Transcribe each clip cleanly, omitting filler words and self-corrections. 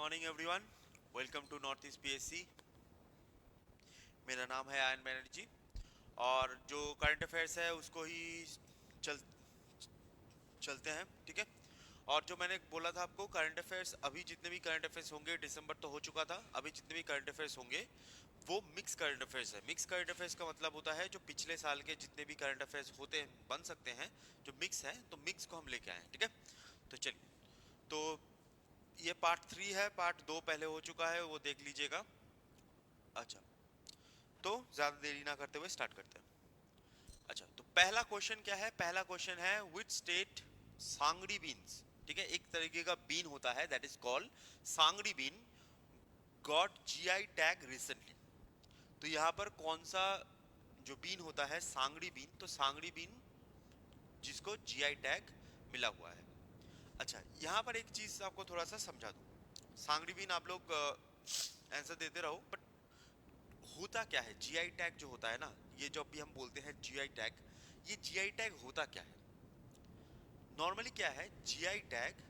Morning everyone, welcome to north east PSC. मेरा नाम है आयन बनर्जी और जो करंट अफेयर्स है उसको ही चल चलते हैं, ठीक है। और जो मैंने बोला था आपको, करंट अफेयर्स अभी जितने भी करंट अफेयर्स होंगे, दिसंबर तो हो चुका था, अभी जितने भी करंट अफेयर्स होंगे वो मिक्स करंट अफेयर्स है। मिक्स करंट अफेयर्स का मतलब होता है जो पिछले साल के जितने भी करंट अफेयर्स होते हैं, बन सकते हैं, जो मिक्स है, तो मिक्स को हम लेके आए हैं, ठीक है। तो चलिए, तो ये पार्ट 3 है, पार्ट 2 पहले हो चुका है, वो देख लीजिएगा। अच्छा, तो ज्यादा देरी ना करते हुए स्टार्ट करते हैं। अच्छा, तो पहला क्वेश्चन क्या है? पहला क्वेश्चन है विच स्टेट सांगरी बीन्स, ठीक है, एक तरीके का बीन होता है that is called sangri bean, got GI tag recently. तो यहाँ पर कौन सा जो बीन होता है सांगरी बीन, तो सांगरी बीन जिसको जीआई टैग मिला हुआ है। अच्छा, यहाँ पर एक चीज आपको थोड़ा सा समझा दूं। सांगरी बीन आप लोग आंसर देते रहो, बट होता क्या है जीआई टैग जो होता है ना, ये जो अभी हम बोलते हैं जीआई टैग, ये जीआई टैग होता क्या है? नॉर्मली क्या है जीआई टैग?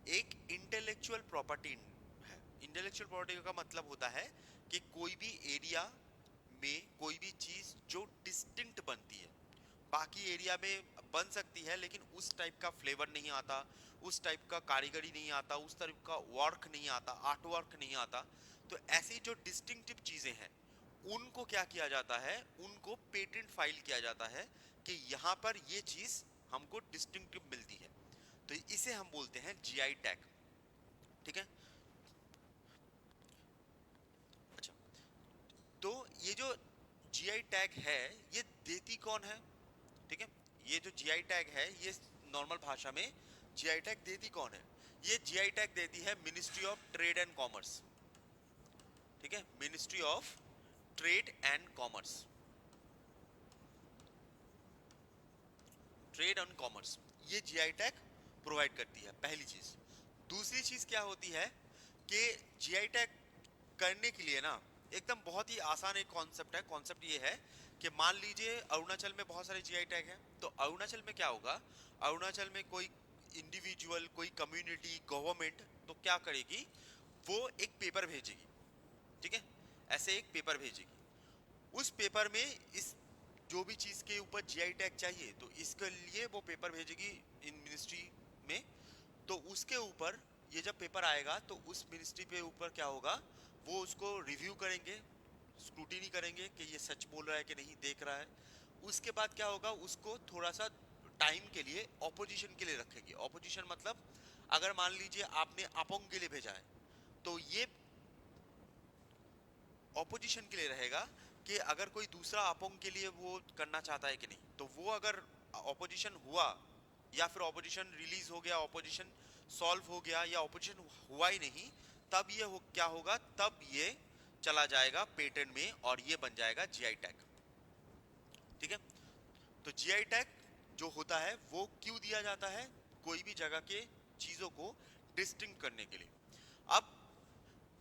एक इंटेलेक्चुअल प्रॉपर्टी है। इंटेलेक्चुअल प्रॉपर्टी का मतलब होता है कि कोई भी एरिया में कोई भी चीज जो डिस्टिंक्ट बनती है, बाकी एरिया में बन सकती है लेकिन उस टाइप का फ्लेवर नहीं आता, उस टाइप का कारीगरी नहीं आता, उस टाइप का वर्क नहीं आता, आर्ट वर्क नहीं आता। तो ऐसी जो डिस्टिंक्टिव चीजें हैं उनको क्या किया जाता है, उनको पेटेंट फाइल किया जाता है कि यहाँ पर ये चीज हमको डिस्टिंक्टिव मिलती है। तो इसे हम बोलते हैं जीआई टैग, ठीक है। अच्छा, तो ये जो जीआई टैग है ये देती कौन है, ठीक है। ये जो जीआई टैग है ये नॉर्मल भाषा में जीआई टैग देती कौन है? ये जीआई टैग देती है ministry of trade and commerce, ठीक है, ministry of trade and commerce, trade and commerce, ये जीआई टैग प्रोवाइड करती है, पहली चीज। दूसरी चीज क्या होती है कि जीआई टैग करने के लिए ना एकदम बहुत ही आसान एक कॉन्सेप्ट है। कॉन्सेप्ट ये है कि मान लीजिए अरुणाचल में बहुत सारे जीआई टैग हैं, तो अरुणाचल में क्या होगा, अरुणाचल में कोई इंडिविजुअल, कोई कम्युनिटी, गवर्नमेंट तो क्या करेगी, वो एक पेपर भेजेगी, ठीक है, ऐसे एक पेपर भेजेगी। उस पेपर में इस जो भी चीज के ऊपर जीआई टैग चाहिए तो इसके लिए वो पेपर भेजेगी इन मिनिस्ट्री में। तो उसके ऊपर ये जब पेपर आएगा तो उस मिनिस्ट्री पे ऊपर क्या होगा, वो उसको रिव्यू करेंगे, स्क्रूटिनी करेंगे कि ये सच बोल रहा है कि नहीं, देख रहा है। उसके बाद क्या होगा, उसको थोड़ा सा टाइम के लिए ऑपोजिशन के लिए रखेगी। ऑपोजिशन मतलब अगर मान लीजिए आपने अपोंग के लिए भेजा है, तो ये ऑपोजिशन के लिए रहेगा कि अगर कोई दूसरा अपोंग के लिए वो करना चाहता है कि नहीं, तो वो अगर ऑपोजिशन हुआ या फिर ऑपोजिशन रिलीज हो गया, ऑपोजिशन सॉल्व हो गया या ऑपोजिशन हुआ ही नहीं, तब ये क्या होगा, तब ये चला जाएगा पेटेंट में और ये बन जाएगा जीआई टैग, ठीक है। तो जीआई टैग जो होता है वो क्यों दिया जाता है? कोई भी जगह के चीजों को डिस्टिंक्ट करने के लिए। अब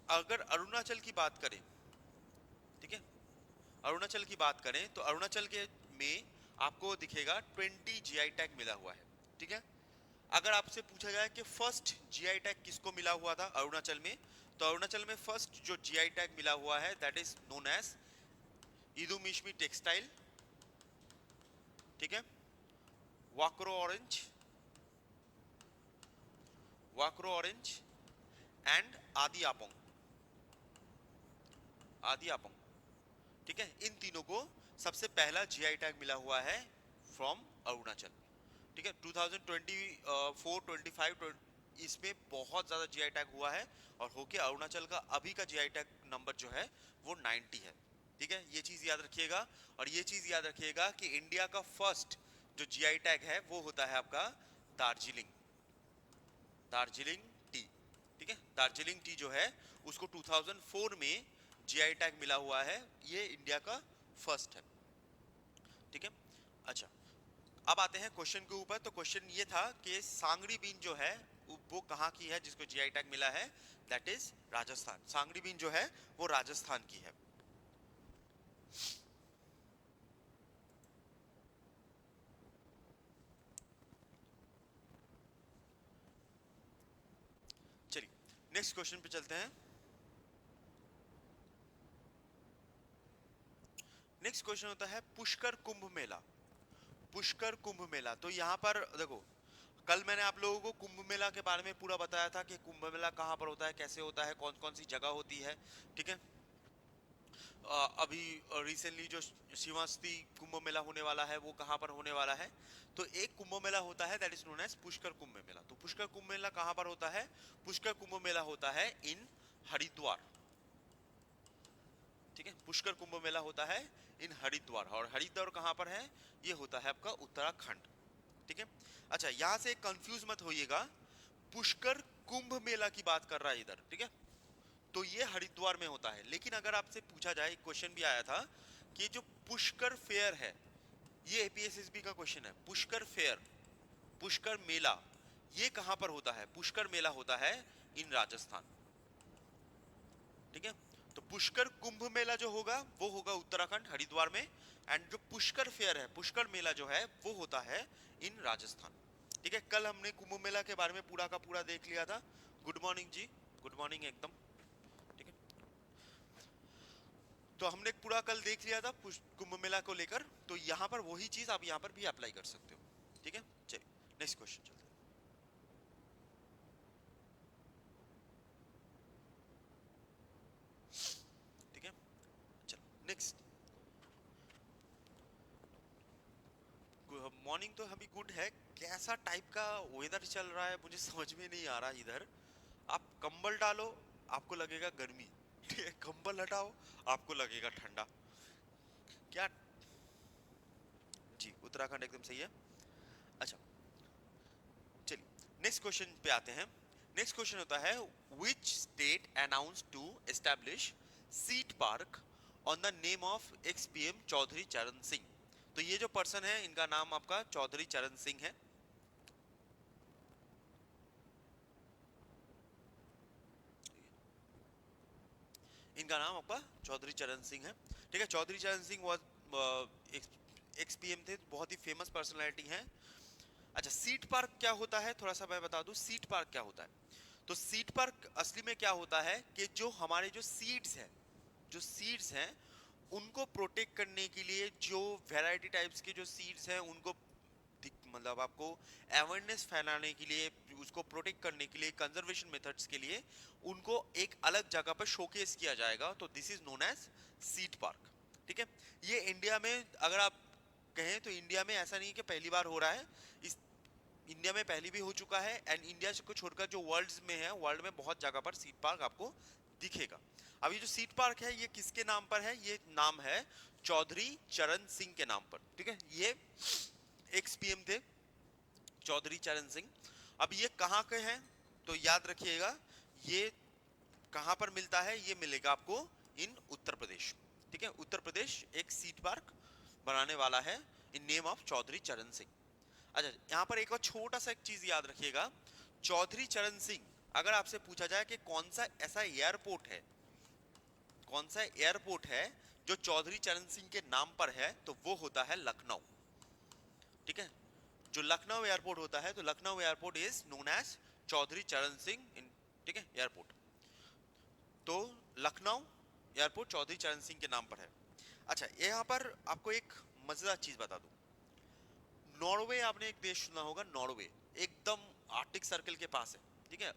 अगर अरुणाचल की बात करें, ठीक है, अरुणाचल की बात करें तो अरुणाचल के में आपको दिखेगा 20 जीआई टैग मिला हुआ है, ठीक है। अगर आपसे पूछा जाए कि फर्स्ट जीआई टैग किसको मिला हुआ था अरुणाचल में, तो अरुणाचल में फर्स्ट जो जीआई टैग मिला हुआ है that is known as Idu Mishmi textile, ठीक है, Wakro orange, Wakro orange and Adi apong, आदि आपोंग, ठीक है। इन तीनों को सबसे पहला जीआई टैग मिला हुआ है फ्रॉम अरुणाचल, ठीक है। 2024 25 इसमें बहुत ज्यादा जीआई टैग हुआ है और होके अरुणाचल का अभी का जीआई टैग नंबर जो है वो 90 है, ठीक है। ये चीज याद रखिएगा। और ये चीज याद रखिएगा कि इंडिया का फर्स्ट जो जीआई टैग है वो होता है आपका दार्जिलिंग, दार्जिलिंग टी, ठीक है। दार्जिलिंग टी जो है उसको 2004 में जीआई टैग मिला हुआ है, ये इंडिया का फर्स्ट है, ठीक है। अच्छा, अब आते हैं क्वेश्चन के ऊपर। तो क्वेश्चन ये था कि सांगरी बीन जो है वो कहाँ की है जिसको जीआई टैग मिला है, that is Rajasthan. Sangri bean जो है वो राजस्थान की है। चलिए, नेक्स्ट क्वेश्चन पे चलते हैं। नेक्स्ट क्वेश्चन होता है पुष्कर कुंभ मेला। पुष्कर कुंभ मेला, तो यहाँ पर देखो, कल मैंने आप लोगों को कुंभ मेला के बारे में पूरा बताया था कि कुंभ मेला कहाँ पर होता है, कैसे होता है, कौन कौन सी जगह होती है। ठीक है। अभी रिसेंटली जो शिवास्ती कुंभ मेला होने वाला है वो कहाँ पर होने वाला है, तो एक कुंभ मेला होता है that is known as Pushkar Kumbh Mela. तो पुष्कर कुंभ मेला कहाँ पर होता है? पुष्कर कुंभ मेला होता है इन हरिद्वार। ठीक है, पुष्कर कुंभ मेला होता है इन हरिद्वार, और हरिद्वार कहाँ पर है? ये होता है आपका उत्तराखंड। ठीक है। अच्छा, यहाँ से कंफ्यूज मत होइएगा, पुष्कर कुंभ मेला की बात कर रहा है इधर। ठीक है, तो ये हरिद्वार में होता है। लेकिन अगर आपसे पूछा जाए, क्वेश्चन भी आया था कि जो पुष्कर फेयर है, ये एपीएसएसबी का क्वेश्चन है, पुष्कर फेयर, पुष्कर मेला, ये कहां पर होता है? पुष्कर मेला होता है इन राजस्थान। ठीक है, तो पुष्कर कुंभ मेला जो होगा वो होगा उत्तराखंड हरिद्वार में, एंड जो पुष्कर फेयर है, पुष्कर मेला जो है वो होता है इन राजस्थान। ठीक है, कल हमने कुंभ मेला के बारे में पूरा का पूरा देख लिया था। गुड मॉर्निंग जी, गुड मॉर्निंग एकदम। ठीक है, तो हमने पूरा कल देख लिया था कुंभ मेला को लेकर, तो यहाँ पर वही चीज आप यहाँ पर भी अप्लाई कर सकते हो। ठीक है, चलिए नेक्स्ट क्वेश्चन चलते हैं। ठीक है, चलो नेक्स्ट। मॉर्निंग तो अभी गुड है, कैसा टाइप का वेदर चल रहा है मुझे समझ में नहीं आ रहा इधर। आप कंबल डालो आपको लगेगा गर्मी, ठीक है, कंबल हटाओ आपको लगेगा ठंडा। क्या? जी, उत्तराखंड एकदम सही है। अच्छा, चलिए नेक्स्ट क्वेश्चन पे आते हैं। नेक्स्ट क्वेश्चन होता है which state announce to establish seed park on the name of ex PM Chaudhary Charan Singh. तो ये जो पर्सन है इनका नाम आपका चौधरी चरण सिंह है। इनका नाम आपका चौधरी चरण सिंह है। ठीक है, Chaudhary Charan Singh was x PM थे, बहुत ही फेमस पर्सनालिटी हैं। अच्छा, सीट पार्क क्या होता है थोड़ा सा मैं बता दूं। सीट पार्क क्या होता है, तो सीट पार्क असली में क्या होता है कि जो हमारे जो सीड्स हैं, जो सीड्स हैं उनको प्रोटेक्ट करने के लिए, जो वैरायटी टाइप्स के जो सीड्स हैं उनको मतलब आपको अवेयरनेस फैलाने के लिए, उसको प्रोटेक्ट करने के लिए, कंजर्वेशन मेथड्स के लिए उनको एक अलग जगह पर शोकेस किया जाएगा, तो this is known as seed park. ठीक है, ये इंडिया में अगर आप कहें तो इंडिया में ऐसा नहीं कि पहली बार हो रहा है, इस इंडिया में पहले भी हो चुका है, एंड इंडिया को छोड़कर जो वर्ल्ड में है, वर्ल्ड में बहुत जगह पर सीड पार्क आपको दिखेगा। अब ये जो सीड पार्क है ये किसके नाम पर है? ये नाम है चौधरी चरण सिंह के नाम पर। ठीक है, ये एक्स पीएम थे चौधरी चरण सिंह। अब ये कहाँ के हैं तो याद रखिएगा, ये कहाँ पर मिलता है? ये मिलेगा आपको इन उत्तर प्रदेश। ठीक है, उत्तर प्रदेश एक सीट पार्क बनाने वाला है in name of Chaudhary Charan Singh. अच्छा, यहाँ पर एक और छोटा सा एक चीज याद रखिएगा, चौधरी चरण सिंह, अगर आपसे पूछा जाए कि कौन सा ऐसा एयरपोर्ट है, कौन सा एयरपोर्ट है जो चौधरी चरण सिंह के नाम पर है, तो वो होता है लखनऊ। ठीक है, जो लखनऊ एयरपोर्ट होता है, तो Lucknow airport is known as Chaudhary Charan Singh ठीक है एयरपोर्ट। तो लखनऊ एयरपोर्ट चौधरी चरण सिंह के नाम पर है। अच्छा, यहाँ पर आपको एक मजेदार चीज बता दूं, नॉर्वे आपने एक देश सुना होगा, नॉर्वे एकदम आर्टिक सर्कल के पास है। ठीक है,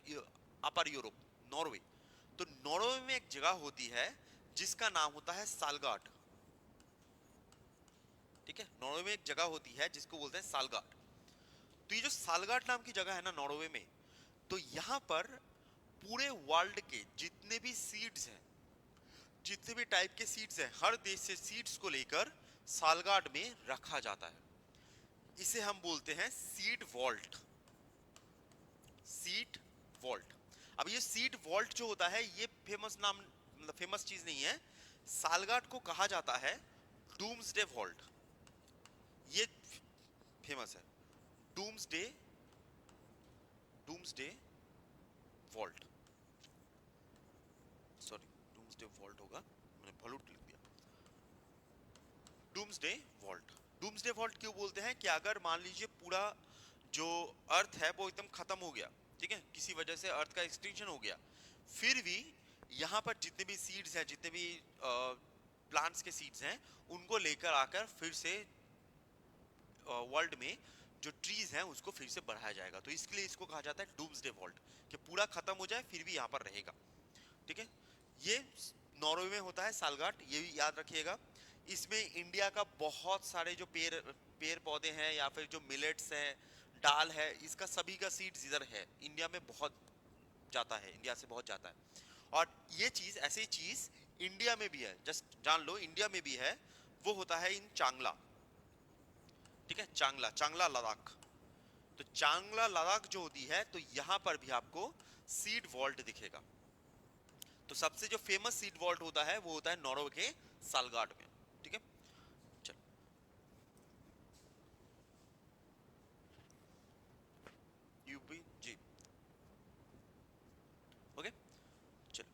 अपर यूरोप, नॉर्वे। तो नॉर्वे में एक जगह होती है जिसका नाम होता है सालगाट। ठीक है, नॉर्वे में एक जगह होती है जिसको बोलते हैं सालगाट। तो ये जो सालगाट नाम की जगह है ना नॉर्वे में, तो यहाँ पर पूरे वर्ल्ड के जितने भी सीड्स हैं, जितने भी टाइप के सीड्स हैं, हर देश से सीड्स को लेकर सालगाट में रखा जाता है। इसे हम बोलते हैं सीड वॉल्ट। Seed vault. अब ये सीड वॉल्ट जो होता है ये फेमस नाम, मतलब फेमस चीज नहीं है। सालगाट को कहा जाता है डूम्सडे वॉल्ट, ये फेमस है। Doomsday, doomsday vault, sorry doomsday vault होगा, मैंने वॉल्ट लिख दिया। डूम्सडे वॉल्ट, डूम्सडे वॉल्ट क्यों बोलते हैं कि अगर मान लीजिए पूरा जो अर्थ है वो एकदम खत्म हो गया, ठीक है, किसी वजह से अर्थ का एक्सटिंक्शन हो गया, फिर भी यहाँ पर जितने भी सीड्स हैं, जितने भी प्लांट्स के सीड्स हैं, उनको लेकर आकर फिर से वर्ल्ड में जो ट्रीज हैं उसको फिर से बढ़ाया जाएगा। तो इसके लिए इसको कहा जाता है डूम्सडे वॉल्ट, कि पूरा खत्म हो जाए फिर भी यहाँ पर रहेगा। ठीक है, ये नॉर्वे में होता है सालगाट, ये भी याद रखिएगा। इसमें इंडिया का बहुत सारे जो पेड़ पेड़ पौधे हैं या फिर जो मिलेट्स हैं, दाल है, इसका सभी का सीड्स इधर है, इंडिया में बहुत जाता है, इंडिया से बहुत जाता है। और ये चीज, ऐसी चीज इंडिया में भी है, जस्ट जान लो इंडिया में भी है। वो होता है इन चांगला। ठीक है, चांगला, चांगला लद्दाख। तो चांगला लद्दाख जो होती है, तो यहाँ पर भी आपको सीड वॉल्ट दिखेगा। तो सबसे जो फेमस सीड वॉल्ट होता है वो होता है नॉर्वे के सालगाड में। ठीक है, चलो यूपी जी। ओके, चलो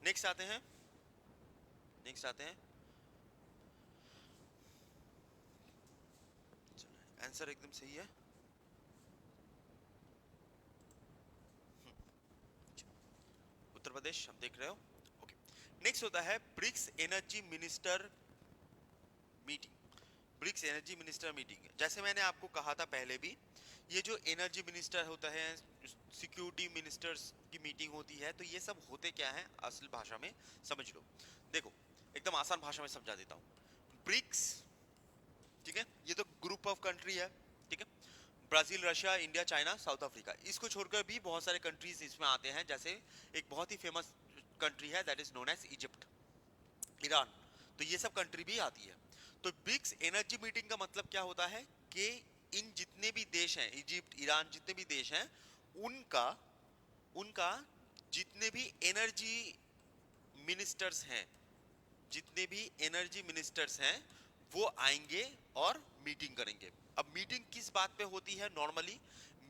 नेक्स्ट आते हैं, नेक्स्ट आते हैं। आंसर एकदम सही है। उत्तर प्रदेश हम देख रहे हो। ओके, नेक्स्ट होता है BRICS energy minister meeting. BRICS energy minister meeting, जैसे मैंने आपको कहा था पहले भी, ये जो एनर्जी मिनिस्टर होता है, सिक्योरिटी मिनिस्टर्स की मीटिंग होती है, तो ये सब होते क्या है असल भाषा में समझ लो। देखो, एकदम आसान भाषा में समझा देता हूँ। ब्रिक्स, ठीक है, ये तो ग्रुप ऑफ कंट्री है। ठीक है, Brazil, Russia, India, China, south Africa, इसको छोड़कर भी बहुत सारे कंट्रीज इसमें आते हैं। जैसे एक बहुत ही फेमस कंट्री है, that is known as Egypt, Iran. तो ये सब कंट्री भी आती है। तो ब्रिक्स एनर्जी मीटिंग का मतलब क्या होता है कि इन जितने भी देश हैं, इजिप्ट, ईरान, जितने भी देश हैं, उनका उनका जितने भी एनर्जी मिनिस्टर्स हैं, जितने भी एनर्जी मिनिस्टर्स हैं, वो आएंगे और मीटिंग करेंगे। अब मीटिंग किस बात पे होती है? नॉर्मली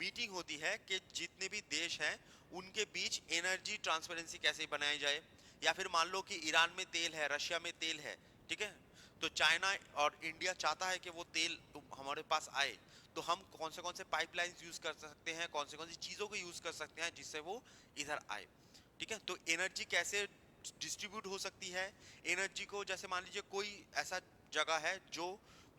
मीटिंग होती है कि जितने भी देश हैं उनके बीच एनर्जी ट्रांसपेरेंसी कैसे बनाई जाए। या फिर मान लो कि ईरान में तेल है, रशिया में तेल है, ठीक है, तो चाइना और इंडिया चाहता है कि वो तेल हमारे पास आए, तो हम कौन से पाइपलाइंस यूज कर सकते हैं, कौन सी चीजों को यूज कर सकते हैं जिससे वो इधर आए। ठीक है, तो एनर्जी कैसे डिस्ट्रीब्यूट हो सकती है एनर्जी को। जैसे मान लीजिए कोई ऐसा जगह है जो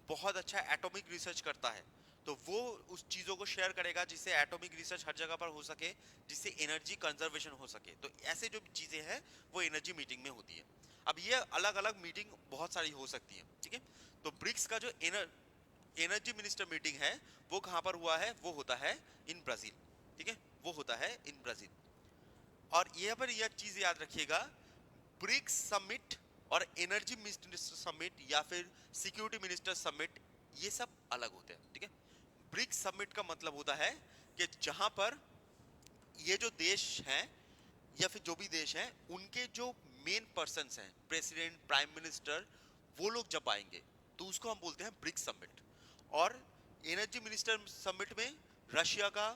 बहुत अच्छा एटॉमिक रिसर्च करता है, तो वो उस चीज़ों को शेयर करेगा जिससे एटॉमिक रिसर्च हर जगह पर हो सके, जिससे एनर्जी कंजर्वेशन हो सके। तो ऐसे जो चीज़ें हैं वो एनर्जी मीटिंग में होती है। अब ये अलग अलग मीटिंग बहुत सारी हो सकती है। ठीक है, तो ब्रिक्स का जो एनर्जी मिनिस्टर मीटिंग है वो कहाँ पर हुआ है? वो होता है इन ब्राजील। ठीक है, वो होता है इन ब्राजील। और यहाँ पर यह चीज़ याद रखिएगा, ब्रिक्स समिट और एनर्जी मिनिस्टर समिट या फिर सिक्योरिटी मिनिस्टर समिट, ये सब अलग होते हैं। ठीक है, ब्रिक्स समिट का मतलब होता है कि जहां पर ये जो देश हैं या फिर जो भी देश हैं, उनके जो मेन पर्सन्स हैं, प्रेसिडेंट, प्राइम मिनिस्टर, वो लोग जब आएंगे तो उसको हम बोलते हैं ब्रिक्स समिट। और एनर्जी मिनिस्टर समिट में रशिया का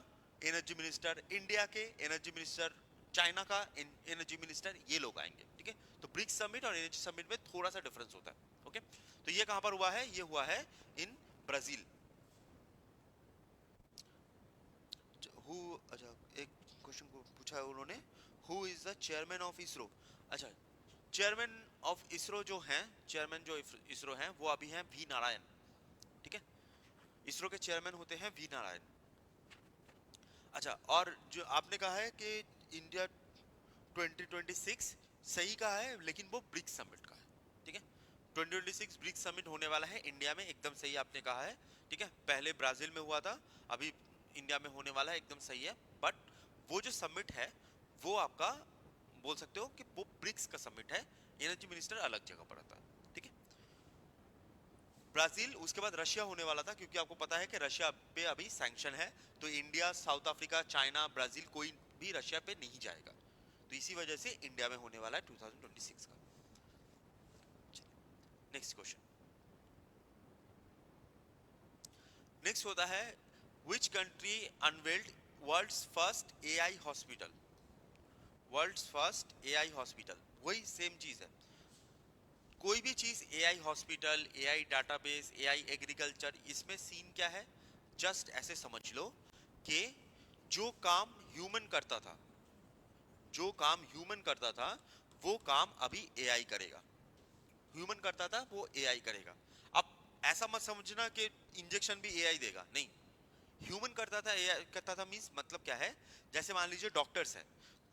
एनर्जी मिनिस्टर, इंडिया के एनर्जी मिनिस्टर, चाइना का एनर्जी मिनिस्टर, ये लोग आएंगे। ठीक है, तो ब्रिक्स समिट और एनर्जी समिट में थोड़ा सा डिफरेंस होता है। ओके, तो ये कहां पर हुआ है? ये हुआ है इन ब्राजील। हु, अच्छा, एक क्वेश्चन को पूछा है उन्होंने, who is the chairman of ISRO. अच्छा, चेयरमैन ऑफ इसरो जो हैं, चेयरमैन जो इसरो हैं वो अभी हैं वी नारायण। ठीक है, इसरो के चेयरमैन होते हैं वी नारायण। अच्छा, और जो आपने कहा है कि इंडिया 2026 सही कहा है, लेकिन वो ब्रिक्स समिट का है। ठीक है, 2026 ब्रिक्स समिट होने वाला है इंडिया में, एकदम सही आपने कहा है। ठीक है, पहले ब्राजील में हुआ था, अभी इंडिया में होने वाला है, एकदम सही है। बट वो जो समिट है वो आपका बोल सकते हो कि वो ब्रिक्स का समिट है, एनर्जी मिनिस्टर अलग जगह पर आता है। ठीक है, ब्राजील, उसके बाद रशिया होने वाला था, क्योंकि आपको पता है कि रशिया पे अभी सैंक्शन है, तो India, south Africa, China, Brazil कोई भी रशिया पे नहीं जाएगा। तो इसी वजह से इंडिया में होने वाला है 2026 का। नेक्स्ट क्वेश्चन, नेक्स्ट होता है which country unveiled world's first AI hospital. World's first AI hospital, वही सेम चीज है। कोई भी चीज, AI hospital, AI database, AI agriculture, इसमें सीन क्या है? जस्ट ऐसे समझ लो कि जो काम ह्यूमन करता था जो काम ह्यूमन करता था वो काम अभी एआई करेगा। ह्यूमन करता था वो एआई करेगा। अब ऐसा मत समझना कि इंजेक्शन भी एआई देगा, नहीं। ह्यूमन करता था एआई करता था मींस मतलब क्या है, जैसे मान लीजिए डॉक्टर्स है,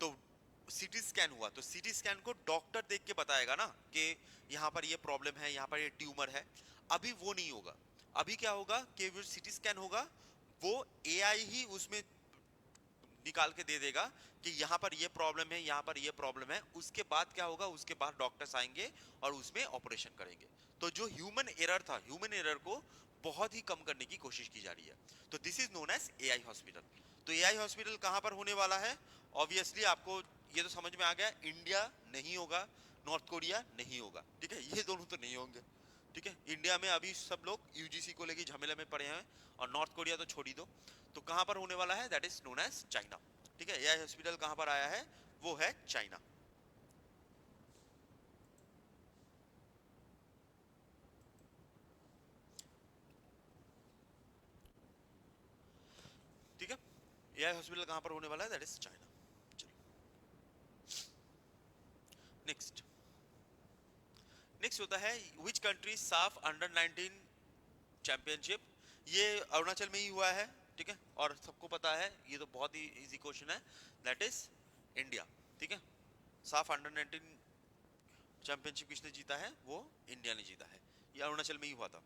तो सीटी स्कैन हुआ तो सीटी स्कैन को डॉक्टर देख के बताएगा ना कि यहाँ पर ये प्रॉब्लम है, यहाँ पर ये ट्यूमर है। अभी वो नहीं होगा। अभी क्या होगा कि वो सीटी स्कैन होगा, वो एआई ही उसमें निकाल के दे देगा कि यहाँ पर ये प्रॉब्लम है, यहाँ पर ये प्रॉब्लम है। उसके बाद क्या होगा, उसके बाद डॉक्टर्स आएंगे और उसमें ऑपरेशन करेंगे। तो जो ह्यूमन एरर था, ह्यूमन एरर को बहुत ही कम करने की कोशिश की जा रही है। तो this is known as AI hospital. तो एआई हॉस्पिटल कहाँ पर होने वाला है? ऑब्वियसली आपको ये तो समझ में आ गया, इंडिया नहीं होगा, नॉर्थ कोरिया नहीं होगा, ठीक है, ये दोनों तो नहीं होंगे। ठीक है, इंडिया में अभी सब लोग यूजीसी को लेके झमेले में पड़े हैं, और नॉर्थ कोरिया तो छोड़ ही दो। तो कहां पर होने वाला है? That is known as China. ठीक है, यह हॉस्पिटल कहां पर आया है? वो है चाइना। ठीक है, यह हॉस्पिटल कहां पर होने वाला है? That is China. चलो नेक्स्ट। नेक्स्ट होता है विच कंट्री साफ अंडर 19 चैंपियनशिप। ये अरुणाचल में ही हुआ है। ठीक है, और सबको पता है, ये तो बहुत ही इजी क्वेश्चन है, दैट इज इंडिया। ठीक है, साफ अंडर 19 चैंपियनशिप किसने जीता है? वो इंडिया ने जीता है। ये अरुणाचल में ही हुआ था।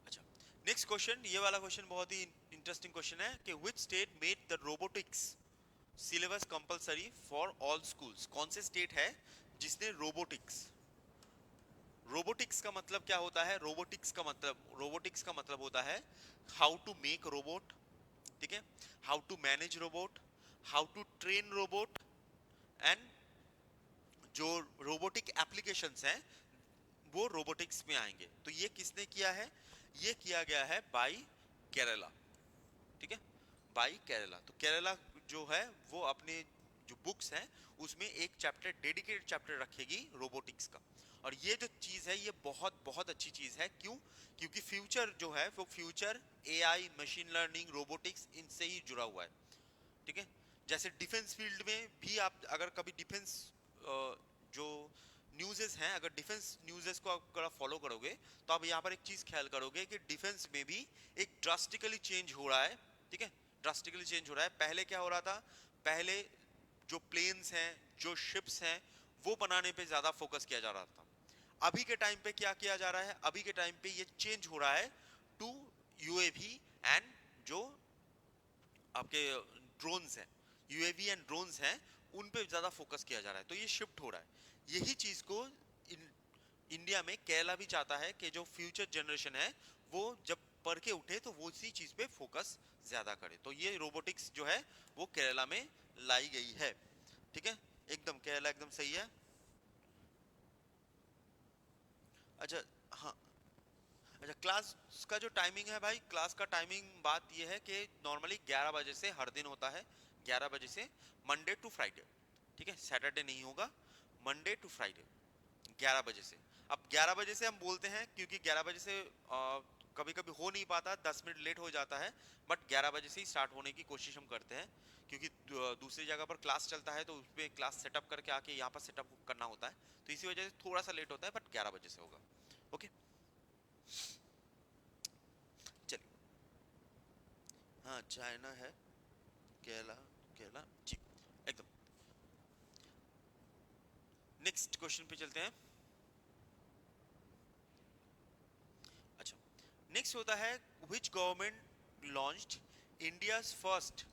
अच्छा, नेक्स्ट क्वेश्चन, ये वाला क्वेश्चन बहुत ही इंटरेस्टिंग क्वेश्चन है कि which state made the robotics syllabus compulsory for all schools. कौन से स्टेट है जिसने रोबोटिक्स, रोबोटिक्स का मतलब क्या होता है? रोबोटिक्स का मतलब होता है हाउ टू मेक रोबोट, ठीक है, how to manage robot, how to train robot, and जो रोबोटिक एप्लीकेशंस हैं वो रोबोटिक्स में आएंगे। तो ये किसने किया है? ये किया गया है बाय केरला। ठीक है, बाय केरला। तो केरला जो है वो अपने जो बुक्स हैं उसमें एक चैप्टर, डेडिकेटेड चैप्टर रखेगी रोबोटिक्स का। और ये जो चीज है ये बहुत बहुत अच्छी चीज है। क्यों? क्योंकि फ्यूचर जो है वो future AI, machine learning, robotics इनसे ही जुड़ा हुआ है। ठीक है, जैसे डिफेंस फील्ड में भी आप अगर कभी डिफेंस जो न्यूज़ेस हैं, अगर डिफेंस न्यूज़ेस को अगर आप फॉलो करोगे तो आप यहाँ पर एक चीज़ ख्याल करोगे कि डिफेंस में भी एक ड्रास्टिकली चेंज हो रहा है। ठीक है, ड्रास्टिकली चेंज हो रहा है। पहले क्या हो रहा था? पहले जो प्लेन्स हैं, जो शिप्स हैं, वो बनाने पे ज़्यादा फोकस किया जा रहा था। अभी के टाइम पे क्या किया जा रहा है? अभी के टाइम पे ये चेंज हो रहा है टू यूएवी एंड जो आपके ड्रोन्स हैं, यूएवी एंड ड्रोन्स हैं, उन पे ज्यादा फोकस किया जा रहा है। तो ये शिफ्ट हो रहा है। यही चीज को इंडिया में केरला भी चाहता है कि जो फ्यूचर जनरेशन है वो जब पढ़ के उठे तो वो इसी चीज पे फोकस ज्यादा करे। तो ये रोबोटिक्स जो है वो केरला में लाई गई है। ठीक है, एकदम केरला एकदम सही है। अच्छा, हाँ, अच्छा, क्लास का जो टाइमिंग है भाई, क्लास का टाइमिंग बात ये है कि नॉर्मली 11 बजे से हर दिन होता है, 11 बजे से, मंडे टू फ्राइडे। ठीक है, सैटरडे नहीं होगा, मंडे टू फ्राइडे 11 बजे से। अब 11 बजे से हम बोलते हैं क्योंकि 11 बजे से कभी कभी हो नहीं पाता, 10 मिनट लेट हो जाता है, बट 11 बजे से ही स्टार्ट होने की कोशिश हम करते हैं। क्योंकि दूसरी जगह पर क्लास चलता है तो उसमें क्लास सेटअप करके आके यहाँ पर सेटअप करना होता है, तो इसी वजह से थोड़ा सा लेट होता है, बट 11 बजे से होगा। ओके, चलिए। हाँ, चाइना है, केरला, केरला जी, एकदम। नेक्स्ट क्वेश्चन पे चलते हैं। अच्छा, नेक्स्ट होता है which government launched India's first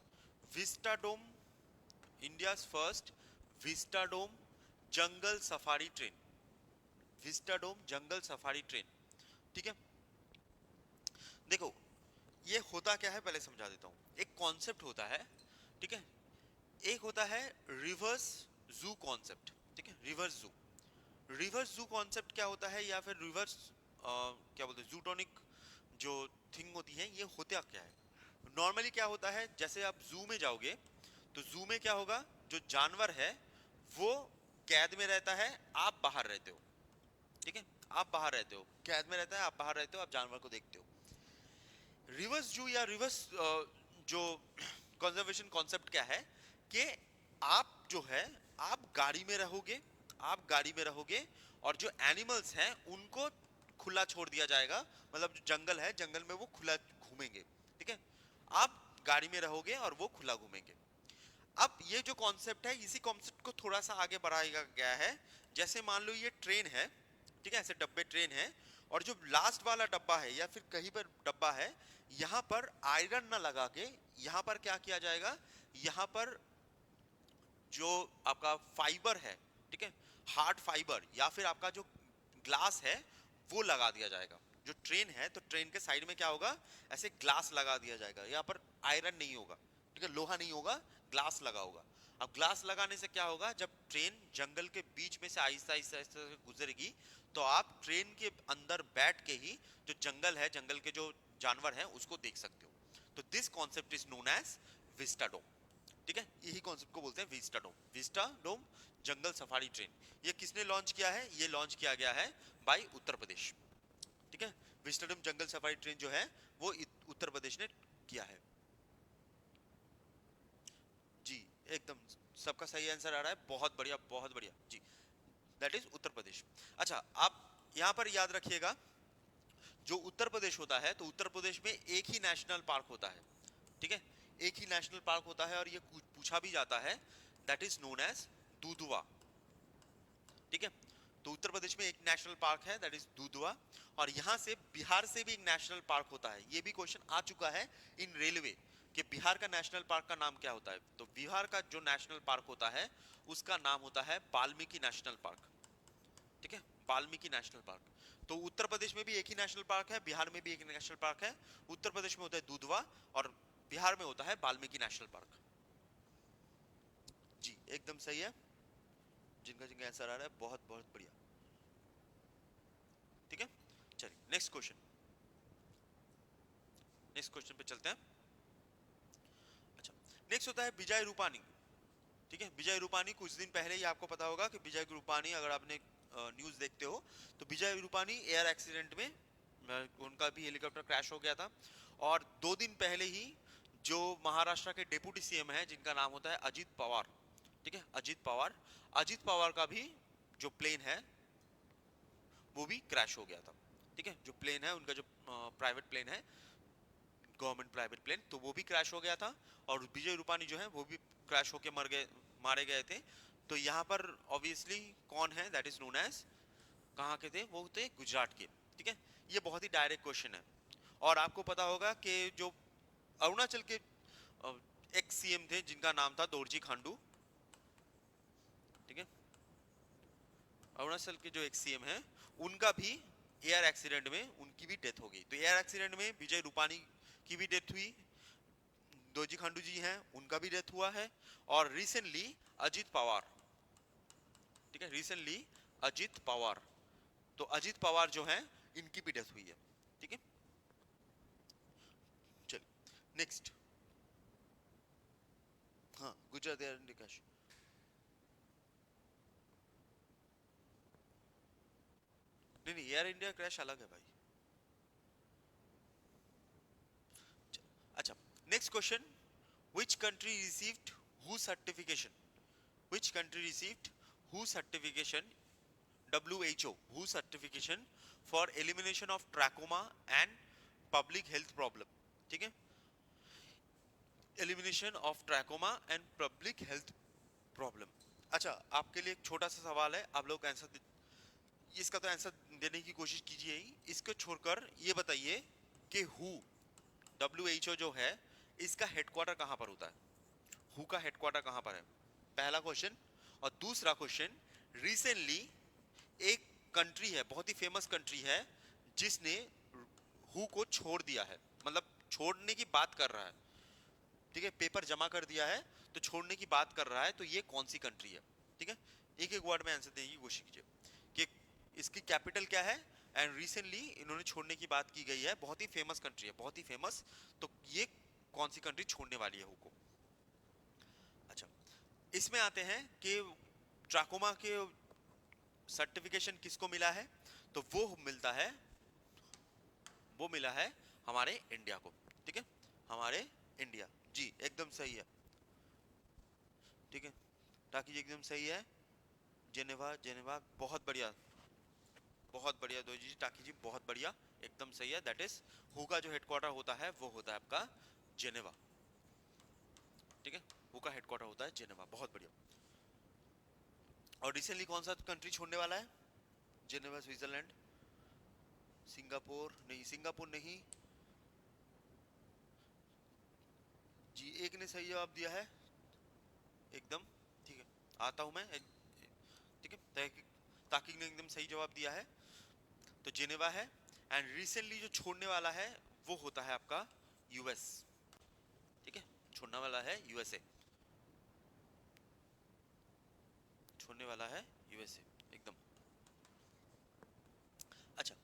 vistadome, India's first vistadome जंगल सफारी ट्रेन। विस्टाडोम जंगल सफारी ट्रेन। ठीक है, देखो ये होता क्या है पहले समझा देता हूँ। एक कॉन्सेप्ट होता है, ठीक है, एक होता है रिवर्स जू कॉन्सेप्ट। ठीक है, रिवर्स जू, रिवर्स जू कॉन्सेप्ट क्या होता है, या फिर रिवर्स क्या बोलते हैं, जूटोनिक जो थिंग होती है, ये होता क्या है? नॉर्मली क्या होता है, जैसे आप जू में जाओगे तो जू में क्या होगा, जो जानवर है वो कैद में रहता है, आप बाहर रहते हो। ठीक है, आप बाहर रहते हो, कैद में रहता है, आप बाहर रहते हो, आप जानवर को देखते हो। रिवर्स जू या रिवर्स जो कंजर्वेशन कॉन्सेप्ट क्या है कि आप जो है आप गाड़ी में रहोगे, आप गाड़ी में रहोगे और जो एनिमल्स हैं उनको खुला छोड़ दिया जाएगा, मतलब जो जंगल है जंगल में वो खुला घूमेंगे, ठीक है। आप गाड़ी में रहोगे और वो खुला घूमेंगे। अब ये जो कॉन्सेप्ट है इसी कॉन्सेप्ट को थोड़ा सा आगे बढ़ाया गया है। जैसे मान लो ये ट्रेन है, ठीक है, ऐसे डब्बे ट्रेन है, और जो लास्ट वाला डब्बा है या फिर कहीं पर डब्बा है, यहाँ पर आयरन ना लगा के यहाँ पर क्या किया जाएगा, यहाँ पर जो आपका फाइबर है, ठीक है, हार्ड फाइबर या फिर आपका जो ग्लास है वो लगा दिया जाएगा। जो ट्रेन है तो ट्रेन के साइड में क्या होगा, ऐसे ग्लास लगा दिया जाएगा, यहाँ पर आयरन नहीं होगा, ठीक है, लोहा नहीं होगा, ग्लास लगा होगा। अब ग्लास लगाने से क्या होगा, जब ट्रेन जंगल के बीच में से आहिस्ता आहिस्ता आहिस्ता गुजरेगी तो आप ट्रेन के अंदर बैठ के ही जो जंगल है, जंगल के जो जानवर हैं उसको देख सकते हो। तो this concept is known as vistadome, ठीक है, यही कॉन्सेप्ट को बोलते हैं विस्टाडोम। विस्टाडोम जंगल सफारी ट्रेन, ये किसने लॉन्च किया है, ये लॉन्च किया गया है बाय उत्तर प्रदेश, ठीक है। विस्टाडोम जंगल सफारी ट्रेन जो है वो उत्तर प्रदेश ने किया है। जी एकदम सबका सही आंसर आ रहा है, बहुत बढ़िया बहुत बढ़िया जी, दैट इज उत्तर प्रदेश। अच्छा आप यहाँ पर याद रखिएगा, जो उत्तर प्रदेश होता है तो उत्तर प्रदेश में एक ही नेशनल पार्क होता है, ठीक है, एक ही नेशनल पार्क होता है और ये पूछा भी जाता है, दैट इज नोन एज दूधवा, ठीक है। तो उत्तर प्रदेश में एक नेशनल पार्क है दैट इज दूधवा, और यहाँ से बिहार से भी एक नेशनल पार्क होता है। ये भी क्वेश्चन आ चुका है इन रेलवे कि बिहार का नेशनल पार्क का नाम क्या होता है। तो बिहार का जो नेशनल पार्क होता है उसका नाम होता है वाल्मीकि नेशनल पार्क, ठीक है, वाल्मीकि नेशनल पार्क। तो उत्तर प्रदेश में भी एक ही नेशनल पार्क है, बिहार में भी एक नेशनल पार्क है। उत्तर प्रदेश में होता है दूधवा और बिहार में होता है वाल्मीकि नेशनल पार्क। जी एकदम सही है, जिनका जिनका आंसर आ रहा है बहुत बहुत बढ़िया, ठीक है। चलिए नेक्स्ट क्वेश्चन, नेक्स्ट क्वेश्चन पे चलते हैं। अच्छा नेक्स्ट होता है विजय रूपानी, ठीक है। विजय रूपानी कुछ दिन पहले ही आपको पता होगा कि विजय रूपानी, अगर आपने न्यूज देखते हो तो विजय रूपानी एयर एक्सीडेंट में उनका भी हेलीकॉप्टर क्रैश हो गया था। और 2 दिन पहले ही जो महाराष्ट्र के डिप्टी सीएम है जिनका नाम होता है अजीत पवार, ठीक है, अजीत पवार, अजीत पवार का भी जो प्लेन है वो भी क्रैश हो गया था, ठीक है। जो प्लेन है उनका जो प्राइवेट प्लेन है, गवर्नमेंट प्राइवेट प्लेन, तो वो भी क्रैश हो गया था। और विजय रूपानी जो है वो भी क्रैश होके मर गए, मारे गए थे। तो यहाँ पर ऑब्वियसली कौन है, दैट इज नोन एज, कहाँ के थे, वो थे गुजरात के, ठीक है। ये बहुत ही डायरेक्ट क्वेश्चन है। और आपको पता होगा कि जो अरुणाचल के एक्स सीएम थे जिनका नाम था दोरजी खांडू, ठीक है, अरुणाचल के जो एक्स सीएम है उनका भी एयर एक्सीडेंट में उनकी भी डेथ हो गई। तो एयर एक्सीडेंट में विजय रूपानी की भी डेथ हुई, दोरजी खांडू जी हैं उनका भी डेथ हुआ है, और रिसेंटली अजीत पवार, ठीक है, रिसेंटली अजीत पवार, तो अजीत पवार जो हैं इनकी भी डेथ हुई है, ठीक है। चलिए नेक्स्ट, हाँ गुजरात एयर इंडिया क्रैश, नहीं नहीं एयर इंडिया क्रैश अलग है भाई। अच्छा next question, which country received WHO certification, which country received WHO certification, WHO certification for elimination of trachoma and public health problem, ठीक है, elimination of trachoma and public health problem। अच्छा आपके लिए एक छोटा सा सवाल है, आप लोग आंसर, इसका तो आंसर देने की कोशिश कीजिए ही, इसको छोड़कर ये बताइए कि WHO, WHO जो है इसका हेडक्वार्टर कहाँ पर होता है, हु का हेडक्वार्टर कहाँ पर है, पहला क्वेश्चन। और दूसरा क्वेश्चन, रिसेंटली एक कंट्री है, बहुत ही फेमस कंट्री है, जिसने हु को छोड़ दिया है, मतलब छोड़ने की बात कर रहा है, ठीक है, पेपर जमा कर दिया है तो छोड़ने की बात कर रहा है, तो ये कौन सी कंट्री है, ठीक है। एक एक वर्ड में आंसर देने की कोशिश कीजिए कि इसकी कैपिटल क्या है एंड रिसेंटली इन्होंने छोड़ने की बात की गई है, बहुत ही फेमस कंट्री है, बहुत ही फेमस, तो ये कौन सी कंट्री छोड़ने वाली है हु को। अच्छा इसमें आते हैं कि ट्राकोमा के सर्टिफिकेशन किसको मिला है, तो वो मिला है हमारे इंडिया को, ठीक है, हमारे इंडिया, जी एकदम सही है, ठीक है, टाकी जी एकदम सही है। जेनेवा, जेनेवा बहुत बढ़िया, बहुत बढ़िया दोजी जी, टाकी जी बहुत बढ़िया, एकदम सही है। दैट इज हु का जो हेडक्वार्टर होता है वो होता है आपका जेनेवा, ठीक है, हु का हेडक्वार्टर होता है जेनेवा, बहुत बढ़िया। और रिसेंटली कौन सा कंट्री छोड़ने वाला है? जेनेवा, स्विट्जरलैंड, सिंगापुर नहीं, सिंगापुर नहीं जी, एक ने सही जवाब दिया है एकदम, ठीक है, आता हूं मैं ठीक है, ताकिक ने एकदम सही जवाब दिया है, तो जेनेवा है। एंड रिसेंटली जो छोड़ने वाला है वो होता है आपका यूएस, ठीक है, छोड़ने वाला है यूएसए, छोड़ने वाला है यूएसए एकदम। अच्छा,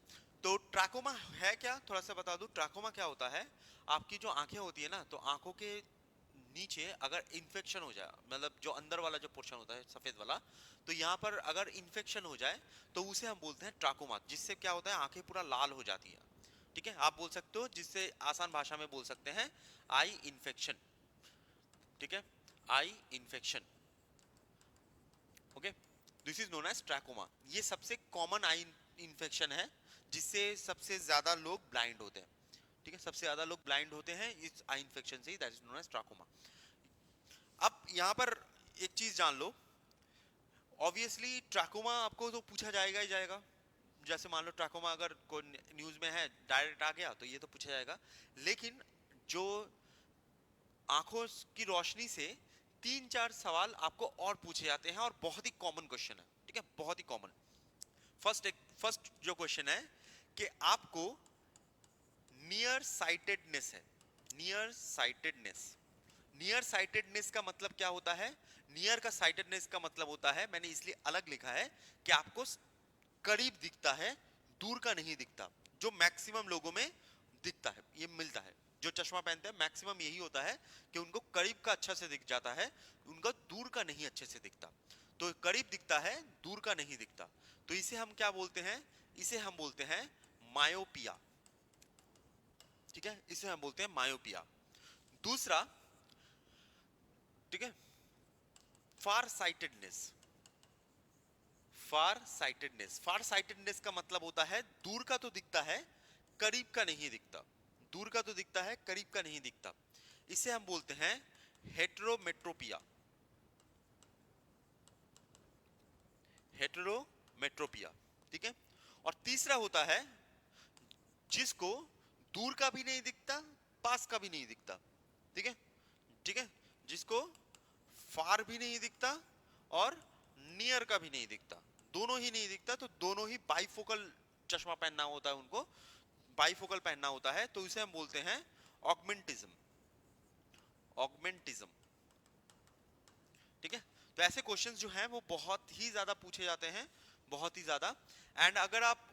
तो ट्रैकोमा है क्या, थोड़ा सा बता दूं। ट्रैकोमा क्या होता है, आपकी जो आंखें होती है ना, तो आंखों के नीचे अगर इन्फेक्शन हो जाए, मतलब जो अंदर वाला जो पोर्शन होता है सफेद वाला, तो यहाँ पर अगर इन्फेक्शन हो जाए तो उसे हम बोलते हैं ट्रैकोमा, जिससे क्या होता है आंखें पूरा लाल हो जाती है, ठीक है, आप बोल सकते हो, जिससे आसान भाषा में बोल सकते हैं आई इन्फेक्शन, ठीक है, eye infection, okay, this is known as trachoma. ये सबसे कॉमन आई इन्फेक्शन है जिससे सबसे ज्यादा लोग ब्लाइंड होते हैं, ठीक है, सबसे ज्यादा लोग ब्लाइंड होते हैं इस आई इन्फेक्शन से ही, that is known as trachoma. अब यहाँ पर एक चीज जान लो, ऑब्वियसली ट्रैकोमा आपको तो पूछा जाएगा ही जाएगा, जैसे मान लो ट्रैकोमा अगर कोई न्यूज में है डायरेक्ट आ गया तो ये तो पूछा जाएगा, लेकिन जो आंखों की रोशनी से तीन चार सवाल आपको और पूछे जाते हैं, और बहुत ही कॉमन क्वेश्चन है, ठीक है, बहुत ही कॉमन। फर्स्ट जो क्वेश्चन है कि आपको नियर साइटेडनेस है, नियर साइटेडनेस, नियर साइटेडनेस का मतलब क्या होता है? नियर का साइटेडनेस का मतलब होता है, मैंने इसलिए अलग लिखा है कि आपको करीब दिखता है, दूर का नहीं दिखता, जो मैक्सिमम लोगों में दिखता है, ये मिलता है। जो चश्मा पहनते हैं मैक्सिमम यही होता है कि उनको करीब का अच्छा से दिख जाता है, उनका दूर का नहीं अच्छे से दिखता। तो करीब दिखता है, दूर का नहीं दिखता, तो इसे हम क्या बोलते हैं? इसे हम बोलते हैं मायोपिया, ठीक है, इसे हम बोलते हैं मायोपिया। दूसरा, ठीक है, फार साइटेडनेस, फार साइटेडनेस, फार साइटेडनेस का मतलब होता है दूर का तो दिखता है, करीब का नहीं दिखता, दूर का तो दिखता है, करीब का नहीं दिखता, इसे हम बोलते हैं हेटेरोमेट्रोपिया, हेटेरोमेट्रोपिया, ठीक है। और तीसरा होता है जिसको दूर का भी नहीं दिखता, पास का भी नहीं दिखता, ठीक है, ठीक है, जिसको फार भी नहीं दिखता और नियर का भी नहीं दिखता, दोनों ही नहीं दिखता, तो दोनों ही बाइफोकल चश्मा पहनना होता है उनको, बाइफोकल पहनना होता है, तो इसे हम बोलते हैं ऑगमेंटिज्म, ऑगमेंटिज्म, ठीक है। तो ऐसे क्वेश्चंस जो हैं वो बहुत ही ज्यादा पूछे जाते हैं, बहुत ही ज्यादा। एंड अगर आप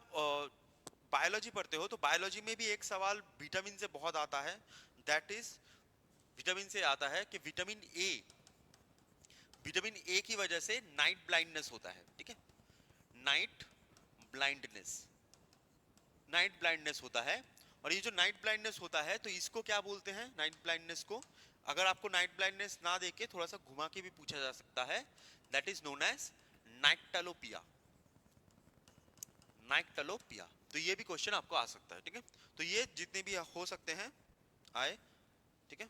बायोलॉजी पढ़ते हो तो बायोलॉजी में भी एक सवाल विटामिन से बहुत आता है, दैट इज, विटामिन से आता है कि विटामिन ए, विटामिन ए की वजह से नाइट ब्लाइंडनेस होता है, ठीक है, नाइट ब्लाइंडनेस, नाइट ब्लाइंडनेस होता है। और ये जो नाइट ब्लाइंडनेस होता है तो इसको क्या बोलते हैं? नाइट ब्लाइंडनेस को, अगर आपको नाइट ब्लाइंडनेस ना देके थोड़ा सा घुमा के भी पूछा जा सकता है, दैट इज नोन एज नाइक्टालोपिया, नाइक्टालोपिया। तो ये भी क्वेश्चन आपको आ सकता है, ठीक है। तो ये जितने भी हो सकते हैं आए, ठीक है।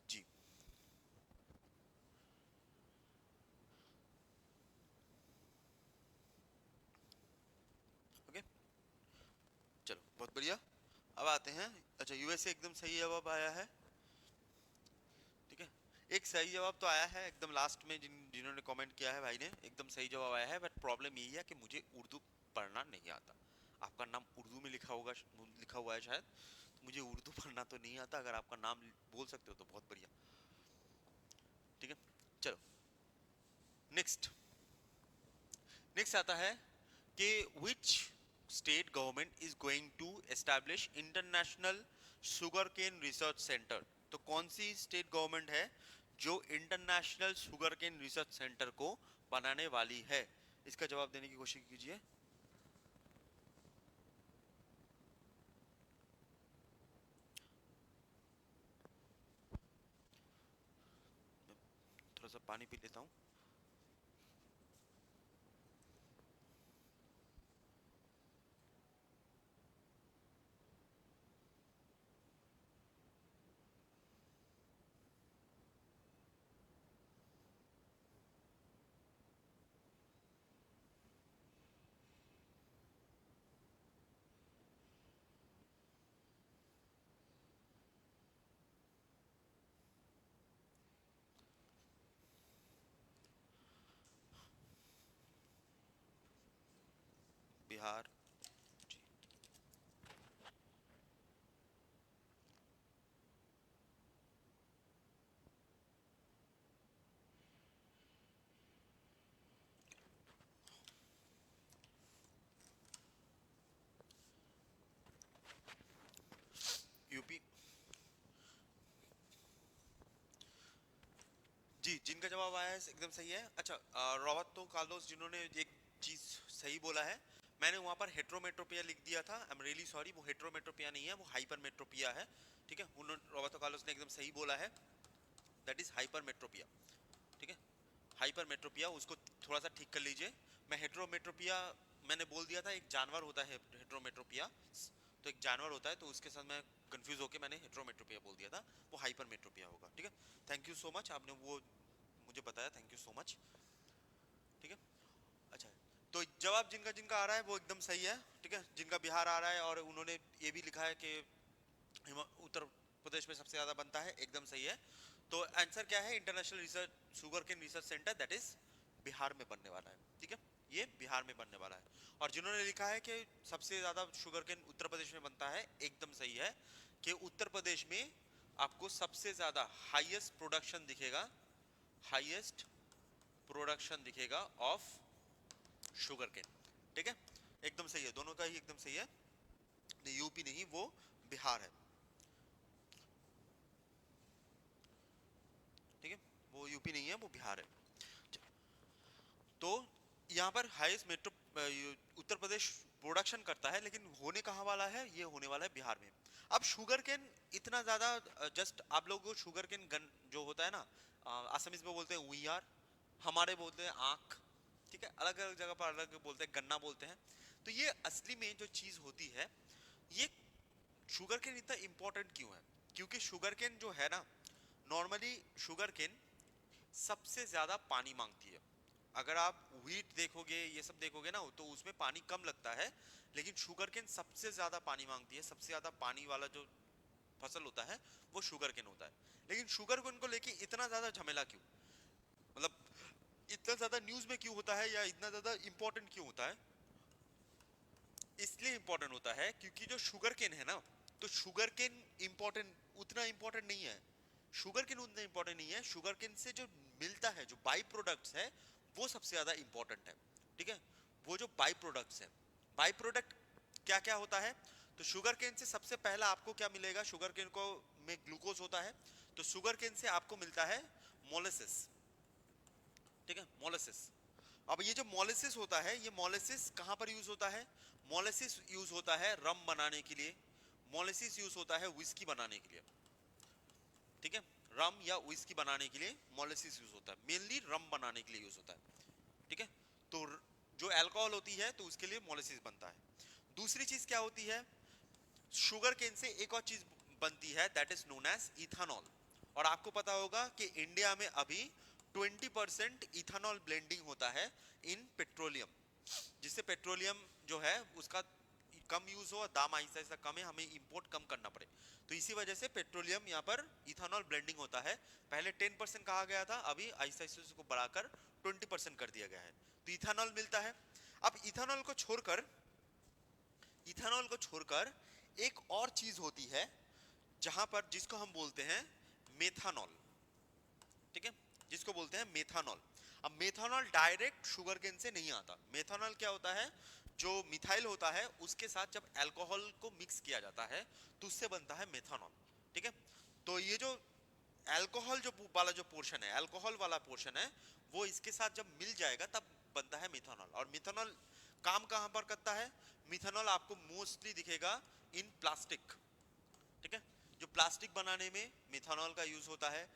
जी, ओके, चलो बहुत बढ़िया। अब आते हैं, अच्छा यूएसए एकदम सही जवाब आया है, ठीक है। एक सही जवाब तो आया है एकदम लास्ट में, जिन्होंने कमेंट किया है भाई ने, एकदम सही जवाब आया है, बट प्रॉब्लम यही है कि मुझे उर्दू पढ़ना नहीं आता। आपका नाम उर्दू में लिखा होगा, लिखा हुआ है शायद, मुझे उर्दू पढ़ना तो नहीं आता, अगर आपका नाम बोल सकते हो तो बहुत बढ़िया, ठीक है। चलो नेक्स्ट, नेक्स्ट आता है कि which state government is going to establish international sugar cane research centre. तो कौन सी स्टेट गवर्नमेंट है जो international sugar cane research centre को बनाने वाली है? इसका जवाब देने की कोशिश कीजिए। थोड़ा सा पानी पी लेता हूँ। बिहार। जी। यूपी। जी, जिनका जवाब आया है एकदम सही है। अच्छा, रॉबर्टो कार्लोस जिन्होंने एक चीज सही बोला है, मैंने वहां पर हेट्रोमेट्रोपिया लिख दिया था। आई एम रियली सॉरी, वो हेट्रोमेट्रोपिया नहीं है, वो हाइपरमेट्रोपिया है। ठीक है, उन्होंने रॉबर्टो कार्लोस ने एकदम सही बोला है, दैट इज हाइपरमेट्रोपिया। ठीक है, हाइपरमेट्रोपिया, उसको थोड़ा सा ठीक कर लीजिए। मैं हेट्रोमेट्रोपिया मैंने बोल दिया था, एक जानवर होता है हेट्रोमेट्रोपिया, तो एक जानवर होता है, तो उसके साथ मैं कंफ्यूज होकर मैंने हेट्रोमेट्रोपिया बोल दिया था, वो हाइपरमेट्रोपिया होगा। ठीक है, थैंक यू सो मच, आपने वो मुझे बताया, थैंक यू सो मच। ठीक है। अच्छा, तो जवाब जिनका जिनका आ रहा है वो एकदम सही है। ठीक है, जिनका बिहार आ रहा है और उन्होंने ये भी लिखा है कि उत्तर प्रदेश में सबसे ज्यादा बनता है, एकदम सही है। तो आंसर क्या है? International research sugar cane research centre, that is Bihar में बनने वाला है। ठीक है, ये बिहार में बनने वाला है। और जिन्होंने लिखा है कि सबसे ज्यादा शुगर केन उत्तर प्रदेश में बनता है, एकदम सही है कि उत्तर प्रदेश में आपको सबसे ज्यादा हाईएस्ट प्रोडक्शन दिखेगा, हाईएस्ट प्रोडक्शन दिखेगा ऑफ शुगर केन। ठीक है, एकदम सही है, दोनों का ही एकदम सही है। यूपी नहीं, वो बिहार है। ठीक है, वो यूपी नहीं है, वो बिहार है। तो यहाँ पर highest metro Uttar Pradesh production करता है, लेकिन होने कहाँ वाला है? ये होने वाला है बिहार में। अब शुगर केन इतना ज्यादा, जस्ट आप लोगों को शुगर केन गन जो होता है ना, असमीज में बोलते हैं उइयार, हमारे बोलते हैं आंख। ठीक है, अलग अलग जगह पर अलग बोलते हैं, गन्ना बोलते हैं। तो ये असली में जो चीज होती है, ये शुगर केन इतना इंपॉर्टेंट क्यों है? क्योंकि शुगर केन जो है ना, नॉर्मली शुगर केन सबसे ज्यादा पानी मांगती है। अगर आप व्हीट देखोगे, ये सब देखोगे ना, तो उसमें पानी कम लगता है, लेकिन शुगर केन सबसे ज्यादा पानी मांगती है। सबसे ज्यादा पानी वाला जो फसल होता है वो शुगर केन होता है। लेकिन शुगर केन को लेके इतना ज्यादा झमेला क्यों? मतलब इतना ज्यादा न्यूज में क्यों होता है, या इतना ज्यादा इंपॉर्टेंट क्यों होता है? इसलिए इंपॉर्टेंट होता है क्योंकि जो शुगर केन है ना, तो शुगर केन इंपॉर्टेंट, उतना इंपॉर्टेंट नहीं है। शुगर केन उतना इंपॉर्टेंट नहीं है, शुगर केन से जो मिलता है, जो बाई प्रोडक्ट्स है, वो सबसे ज्यादा इंपॉर्टेंट है। ठीक है, वो जो बाई प्रोडक्ट्स है, बाई प्रोडक्ट क्या क्या होता है? तो शुगर केन से सबसे पहला आपको क्या मिलेगा? शुगर केन को में ग्लूकोज होता है, तो शुगर केन से आपको मिलता है मोलेसिस। ठीक है, मोलेसिस। अब ये जो मोलेसिस होता है, ये मोलेसिस कहां पर यूज होता है? मोलेसिस यूज होता है रम बनाने के लिए, मोलेसिस यूज होता है विस्की बनाने के लिए। ठीक है, रम या विस्की बनाने के लिए मोलेसिस यूज होता है, मेनली रम बनाने के लिए यूज होता है। ठीक है, तो जो अल्कोहल होती है, तो उसके लिए मोलेसिस बनता है। दूसरी चीज क्या होती है? शुगर केन से एक और चीज बनती है, that is known as ethanol. और आपको पता होगा कि इंडिया में अभी 20% इथानॉल ब्लेंडिंग होता है इन पेट्रोलियम, जिससे पेट्रोलियम जो है उसका कम यूज हो, दाम आहिस्ता आहिस्ता कम है, हमें इंपोर्ट कम करना पड़े। तो इसी वजह से पेट्रोलियम यहाँ पर इथानॉल ब्लेंडिंग होता है। पहले 10% कहा गया था, अभी आहिस्ता आहिस्ता इसको बढ़ाकर 20% कर दिया गया है। तो इथानॉल मिलता है। अब इथानॉल को छोड़कर एक और चीज होती है, जहां पर जिसको हम बोलते हैं मेथानॉल। ठीक है, जिसको बोलते हैं मेथानॉल। अब मेथानॉल डायरेक्ट शुगर केन से नहीं आता। मेथानॉल क्या होता है? जो मिथाइल होता है उसके साथ जब अल्कोहल को मिक्स किया जाता है, तो उससे बनता है मेथानॉल। ठीक है, तो ये जो अल्कोहल जो पोर्शन है, अल्कोहल वाला पोर्शन है, वो इसके साथ जब मिल जाएगा तब बनता है मिथेनॉल। और मिथेनॉल काम कहां पर करता है? मिथेनॉल आपको मोस्टली दिखेगा इन प्लास्टिक, ठीक है, जो प्लास्टिक बनाने में मिथेनॉल का यूज होता है।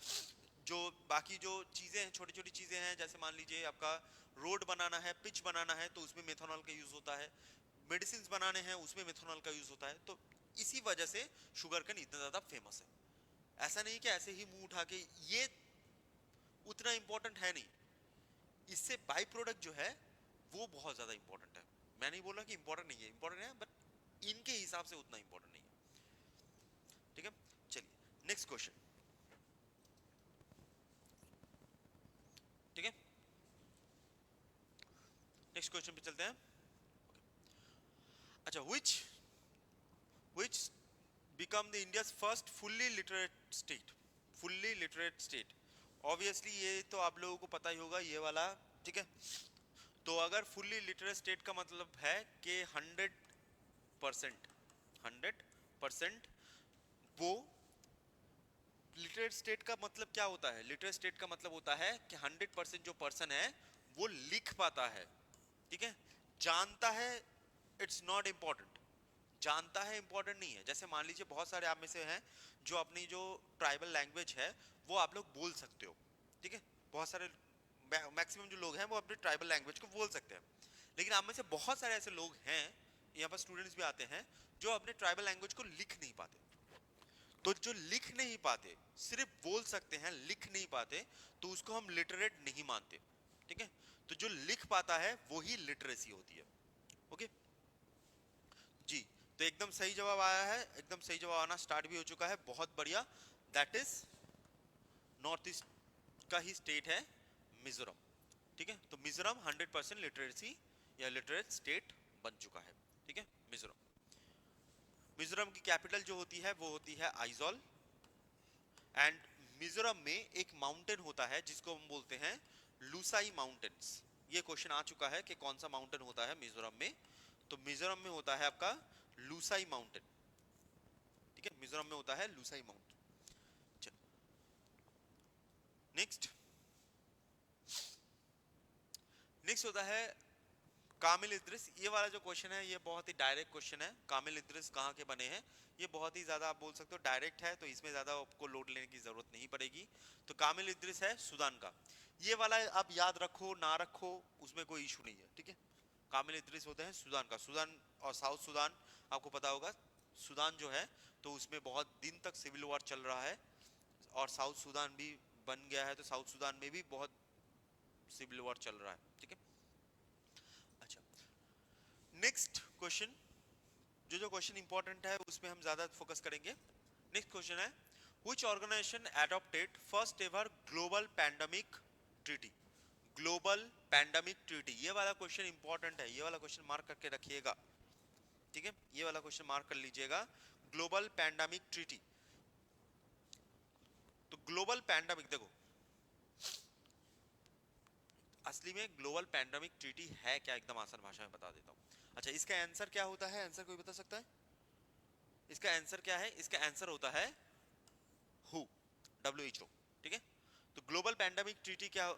जो बाकी जो चीजें हैं, छोटी छोटी चीजें हैं, जैसे मान लीजिए आपका रोड बनाना है, पिच बनाना है, तो उसमें मिथेनॉल का यूज होता है। मेडिसिन बनाने हैं, उसमें मिथेनॉल का यूज होता है। तो इसी वजह से शुगर केन इतना ज्यादा फेमस है। ऐसा नहीं कि ऐसे ही मुंह उठा के, ये उतना इंपॉर्टेंट है नहीं। इससे बाई प्रोडक्ट जो है वो बहुत ज्यादा इंपॉर्टेंट है। मैं नहीं बोल रहा कि इंपॉर्टेंट नहीं है, इंपॉर्टेंट है, बट इनके हिसाब से उतना इंपॉर्टेंट नहीं है, ठीक है। चलिए नेक्स्ट क्वेश्चन, ठीक है, नेक्स्ट क्वेश्चन पे चलते हैं। अच्छा, which become the India's first fully literate state? fully literate state, obviously ये तो आप लोगों को पता ही होगा ये वाला, ठीक है। तो अगर फुल्ली लिटरेट स्टेट का मतलब है कि 100%, 100% वो लिटरेट स्टेट का मतलब क्या होता है? लिटरेट स्टेट का मतलब होता है कि 100% जो पर्सन है वो लिख पाता है, ठीक है। जानता है, इट्स नॉट इम्पोर्टेंट। जानता है इंपॉर्टेंट नहीं है। जैसे मान लीजिए बहुत सारे आप में से हैं जो अपनी जो ट्राइबल लैंग्वेज है वो आप लोग बोल सकते हो, ठीक है। बहुत सारे मैक्सिमम जो लोग हैं वो अपनी ट्राइबल लैंग्वेज को बोल सकते हैं। लेकिन आप में से बहुत सारे ऐसे लोग हैं, यहाँ पर स्टूडेंट्स भी आते हैं, जो अपने ट्राइबल लैंग्वेज को लिख नहीं पाते। तो जो लिख नहीं पाते, सिर्फ बोल सकते हैं, लिख नहीं पाते, तो उसको हम लिटरेट नहीं मानते, ठीक है। तो जो लिख पाता है वो ही लिटरेसी होती है। ओके जी, तो एकदम सही जवाब आया है, एकदम सही जवाब आना स्टार्ट भी हो चुका है, बहुत बढ़िया। दैट इज नॉर्थ ईस्ट का ही स्टेट है मिजोरम, ठीक है। तो मिजोरम 100% लिटरेसी या लिटरेट स्टेट बन चुका है, ठीक है, मिजोरम। मिजोरम की कैपिटल जो होती है वो होती है आइजॉल। एंड मिजोरम में एक माउंटेन होता है जिसको हम बोलते हैं लूसाई माउंटेन्स। ये क्वेश्चन आ चुका है कि कौन सा माउंटेन होता है मिजोरम में। तो मिजोरम में होता है आपका लूसाई माउंटेन, ठीक है, मिजोरम में होता है लूसाई माउंटेन। चलो नेक्स्ट, नेक्स्ट होता है कामिल इद्रिस। ये वाला जो क्वेश्चन है ये बहुत ही डायरेक्ट क्वेश्चन है। कामिल इद्रिस कहाँ के बने हैं? ये बहुत ही ज्यादा आप बोल सकते हो डायरेक्ट है, तो इसमें ज्यादा आपको लोड लेने की जरूरत नहीं पड़ेगी। तो कामिल इद्रिस है सूडान का। ये वाला आप याद रखो ना रखो उसमें कोई इशू नहीं है, ठीक है। कामिल इद्रिस होते हैं सूडान का। सूडान और साउथ सूडान आपको पता होगा, सूडान जो है तो उसमें बहुत दिन तक सिविल वॉर चल रहा है, और साउथ सूडान भी बन गया है, तो साउथ सूडान में भी बहुत सिविल वॉर चल रहा है, ठीक है। अच्छा, नेक्स्ट क्वेश्चन, जो जो क्वेश्चन इंपॉर्टेंट है उसमें हम ज्यादा फोकस करेंगे। नेक्स्ट क्वेश्चन है which organisation adopted first ever global pandemic treaty? Global pandemic treaty, ये वाला क्वेश्चन इंपॉर्टेंट है, ये वाला क्वेश्चन मार्क करके रखिएगा, ठीक है, ये वाला क्वेश्चन मार्क कर लीजिएगा। ग्लोबल पैंडेमिक ट्रीटी, तो ग्लोबल पैंडेमिक देखो, असली में ग्लोबल पैंडेमिक ट्रीटी है क्या, एकदम आसान भाषा में बता देता हूँ। अच्छा, इसका आंसर क्या होता है? आंसर कोई बता सकता है? इसका आंसर क्या है? इसका आंसर होता है हु, WHO, ठीक है। तो ग्लोबल पैंडेमिक ट्रीटी क्या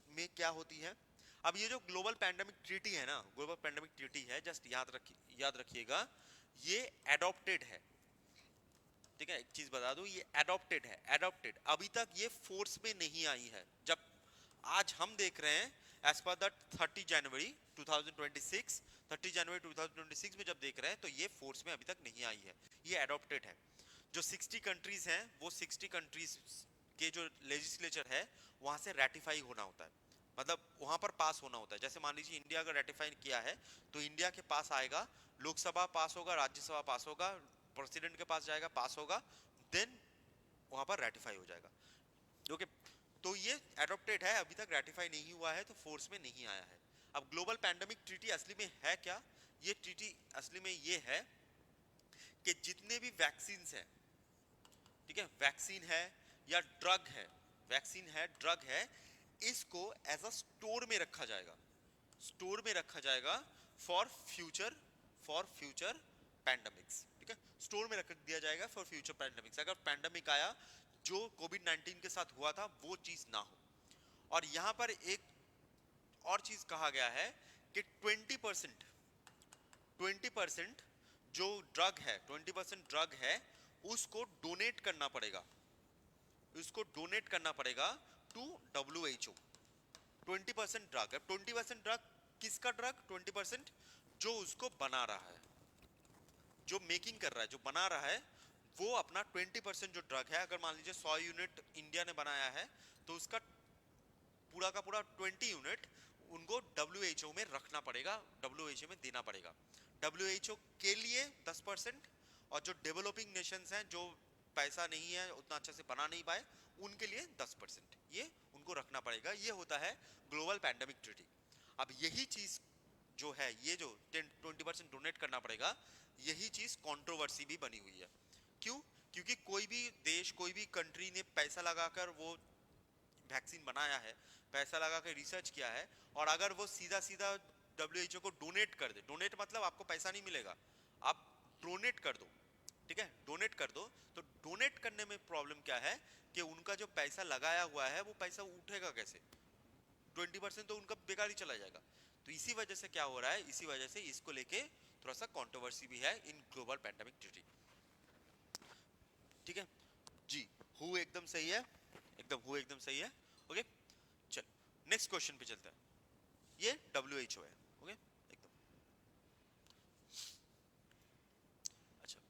में क्या होती है? अब ये जो ग्लोबल पैंडेमिक ट्रीटी है ना, ग्लोबल पैंडेमिक ट्रीटी है, जस्ट याद रखिएगा, ये एडॉप्टेड है, ठीक है। एक चीज बता दूं, ये एडॉप्टेड है, एडॉप्टेड, अभी तक ये फोर्स में नहीं आई है। जब आज हम देख रहे हैं एज पर द 30 जनवरी 2026, 30 जनवरी 2026 में जब देख रहे हैं तो ये फोर्स में अभी तक नहीं आई है, ये एडॉप्टेड है। जो 60 कंट्रीज हैं वो 60 कंट्रीज के जो लेजिस्लेचर है वहां से रेटिफाई होना होता है, मतलब वहां पर पास होना होता है। जैसे मान लीजिए इंडिया अगर रेटिफाई किया है तो इंडिया के पास आएगा, लोकसभा पास होगा, राज्यसभा पास होगा, प्रेसिडेंट के पास जाएगा, पास होगा, देन वहां पर रेटिफाई हो जाएगा, ओके। तो ये एडॉप्टेड है, अभी तक रेटिफाई नहीं हुआ है, तो फोर्स में नहीं आया है। अब ग्लोबल पैंडेमिक ट्रीटी असली में है क्या? ये ट्रीटी असली में ये है कि जितने भी वैक्सीन हैं, ठीक है, वैक्सीन है या ड्रग है, वैक्सीन है, ड्रग है, इसको एज अ स्टोर में रखा जाएगा, स्टोर में रखा जाएगा फॉर फ्यूचर पैंडेमिक्स, ठीक है, स्टोर में रख दिया जाएगा फॉर फ्यूचर पैंडेमिक्स। अगर पैंडेमिक आया जो कोविड 19 के साथ हुआ था वो चीज ना हो। और यहां पर एक और चीज कहा गया है कि 20% जो ड्रग है, 20% ड्रग है उसको डोनेट करना पड़ेगा, उसको डोनेट करना पड़ेगा टू WHO। 20% ड्रग है, 20% ड्रग किसका ड्रग? 20% जो उसको बना रहा है, जो मेकिंग कर रहा है, जो बना रहा है, वो अपना 20% जो ड्रग है, अगर मान लीजिए 100 यूनिट इंडिया ने बनाया है तो उसका पूरा का पूरा 20 यूनिट उनको WHO में रखना पड़ेगा, WHO में देना पड़ेगा। WHO के लिए 10% और जो डेवलपिंग नेशंस हैं जो पैसा नहीं है उतना अच्छे से बना नहीं पाए उनके लिए 10% ये उनको रखना पड़ेगा। ये होता है ग्लोबल पैंडेमिक ट्रीटी। अब यही चीज जो है, ये जो 20% डोनेट करना पड़ेगा, यही चीज कंट्रोवर्सी भी बनी हुई है। क्यों? क्योंकि कोई भी देश, कोई भी कंट्री ने पैसा लगाकर वो वैक्सीन बनाया है, पैसा लगा के रिसर्च किया है, और अगर वो सीधा सीधा WHO को डोनेट कर दे, डोनेट मतलब आपको पैसा नहीं मिलेगा, आप डोनेट कर दो, ठीक है, डोनेट कर दो, तो डोनेट करने में प्रॉब्लम क्या है कि उनका जो पैसा लगाया हुआ है वो पैसा उठेगा कैसे? 20% तो उनका बेकार ही चला जाएगा। तो इसी वजह से क्या हो रहा है, इसी वजह से इसको लेके थोड़ा सा कंट्रोवर्सी भी है इन ग्लोबल पैंडेमिक ट्रीटी। ठीक है जी, हु एकदम सही है, एकदम हु एकदम सही है। ओके, चल नेक्स्ट क्वेश्चन पे चलते हैं। ये WHO है। ओके, एकदम अच्छा।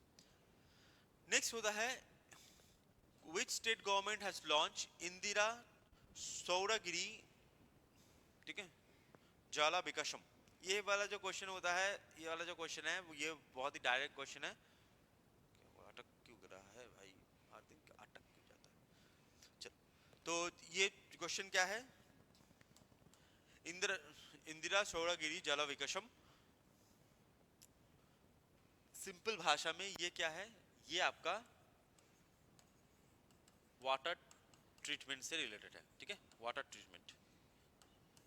नेक्स्ट होता है which state government has launch Indira Saurgiri, ठीक है, जाला विकसम। ये वाला जो क्वेश्चन होता है, ये वाला जो क्वेश्चन है ये बहुत ही डायरेक्ट क्वेश्चन है। अटक क्यों रहा है भाई, हर दिन अटक क्यों जाता है? चल, तो ये क्वेश्चन क्या है? इंदिरा इंदिरा सौरगिरी जल विकसम, सिंपल भाषा में ये क्या है? ये आपका वाटर ट्रीटमेंट से रिलेटेड है, ठीक है, वाटर ट्रीटमेंट।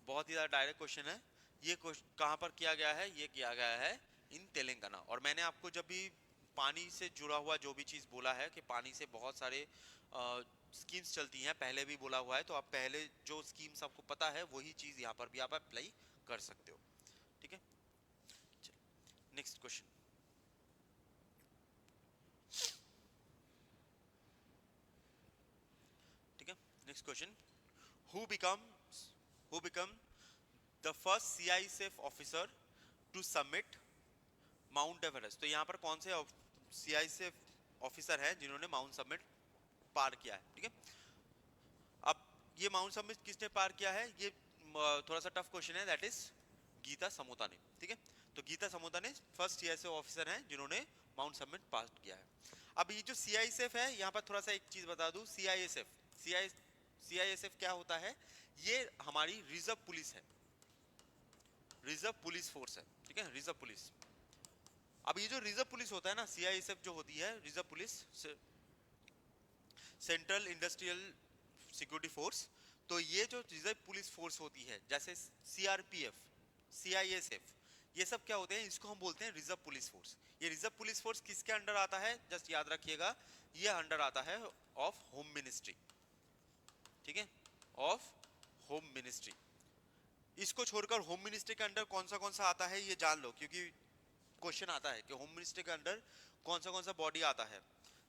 बहुत ही ज़्यादा डायरेक्ट क्वेश्चन है। ये कहाँ पर किया गया है? ये किया गया है इन तेलंगाना। और मैंने आपको जब भी पानी से जुड़ा हुआ जो भी चीज़ बोला है कि पानी से बहुत सारे स्कीम्स चलती हैं, पहले भी बोला हुआ है, तो आप पहले जो स्कीम्स आपको पता है वही चीज़ यहाँ पर भी आप अप्लाई कर सकते हो, ठीक है। नेक्स्ट क्वेश्चन, ठीक है, next question, who become the first CISF officer to submit Mount Everest. तो यहाँ पर कौन से CISF ऑफिसर हैं जिन्होंने माउंट सबमिट पार किया है, ठीक है। अब ये माउंट सबमिट किसने पार किया है? ये थोड़ा सा टफ क्वेश्चन है, दैट इज गीता समोता ने, ठीक है। तो गीता समोता ने फर्स्ट CISF ऑफिसर हैं जिन्होंने माउंट सबमिट पार किया है। अब ये जो CISF है, यहाँ पर थोड़ा सा एक चीज बता दूं, CISF क्या होता है? ये हमारी रिजर्व पुलिस है, रिजर्व पुलिस फोर्स है, ठीक है, रिजर्व पुलिस। अब ये जो रिजर्व पुलिस होता है ना, CISF जो होती है reserve police, central industrial security force, तो ये जो रिजर्व पुलिस फोर्स होती है, जैसे CRPF, CISF, ये सब क्या होते हैं? इसको हम बोलते हैं रिजर्व पुलिस फोर्स। ये रिजर्व पुलिस फोर्स किसके अंडर आता है? जस्ट याद रखिएगा, ये अंडर आता है ऑफ होम मिनिस्ट्री, ठीक है, ऑफ होम मिनिस्ट्री। इसको छोड़कर होम मिनिस्ट्री के अंडर कौन सा आता है ये जान लो, क्योंकि क्वेश्चन आता है कि होम मिनिस्ट्री के अंडर कौन सा बॉडी आता है।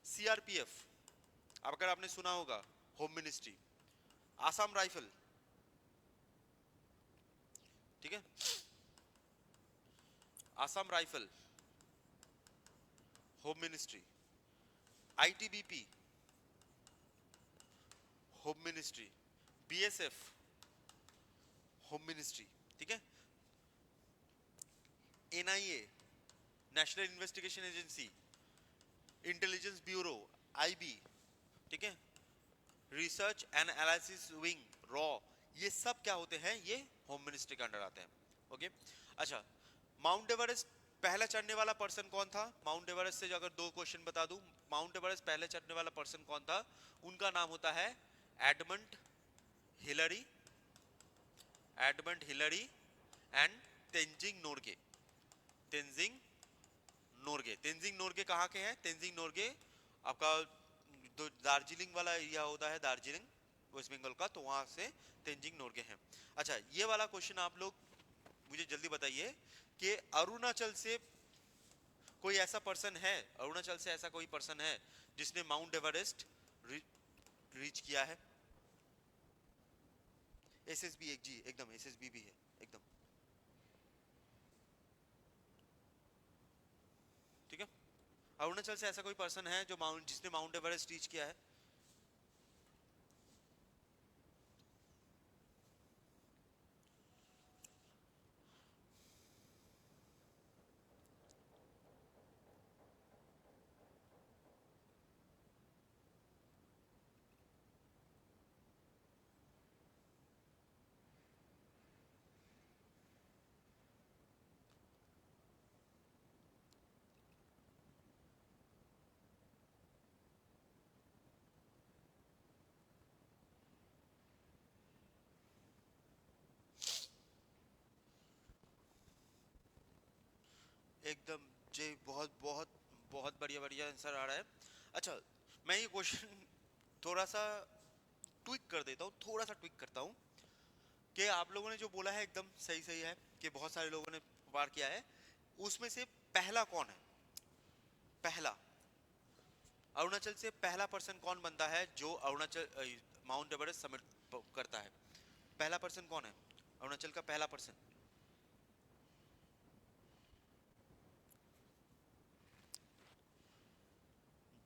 CRPF, अब अगर आपने सुना होगा, होम मिनिस्ट्री, आसाम राइफल, ठीक है, Assam rifle, home ministry, ITBP, home ministry, BSF, home ministry, ठीक है, NIA, national investigation agency, intelligence bureau, IB, ठीक है, research and analysis wing, raw, ये सब क्या होते हैं? ये होम मिनिस्ट्री के अंडर आते हैं। ओके, अच्छा, माउंट एवरेस्ट पहला चढ़ने वाला पर्सन कौन था? माउंट एवरेस्ट से अगर दो क्वेश्चन बता दूं, माउंट एवरेस्ट पहले चढ़ने वाला पर्सन कौन था? उनका नाम होता है Edmund Hillary, Edmund Hillary and Tenzing Norgay. Tenzing Norgay, Tenzing Norgay कहाँ के हैं? तेंजिंग नोर्गे आपका तो दार्जिलिंग वाला एरिया होता है दार्जिलिंग वेस्ट बंगाल का, तो वहां से तेंजिंग नोर्गे हैं। अच्छा, ये वाला क्वेश्चन आप लोग मुझे जल्दी बताइए कि अरुणाचल से कोई ऐसा पर्सन है, अरुणाचल से ऐसा कोई पर्सन है जिसने माउंट एवरेस्ट रीच किया है? एसएसबी एक जी, एकदम एसएसबी भी है एकदम। ठीक है, अरुणाचल से ऐसा कोई पर्सन है जो जिसने माउंट एवरेस्ट रीच किया है? एकदम जी, बहुत बहुत बहुत बढ़िया बढ़िया आंसर आ रहा है। अच्छा, मैं ये क्वेश्चन थोड़ा सा ट्विक कर देता हूँ, थोड़ा सा ट्विक करता हूँ कि आप लोगों ने जो बोला है एकदम सही सही है कि बहुत सारे लोगों ने पार किया है। उसमें से पहला कौन है? पहला अरुणाचल से पहला पर्सन कौन बनता है जो अरुणाचल माउंट एवरेस्ट समिट करता है? पहला पर्सन कौन है अरुणाचल का पहला पर्सन?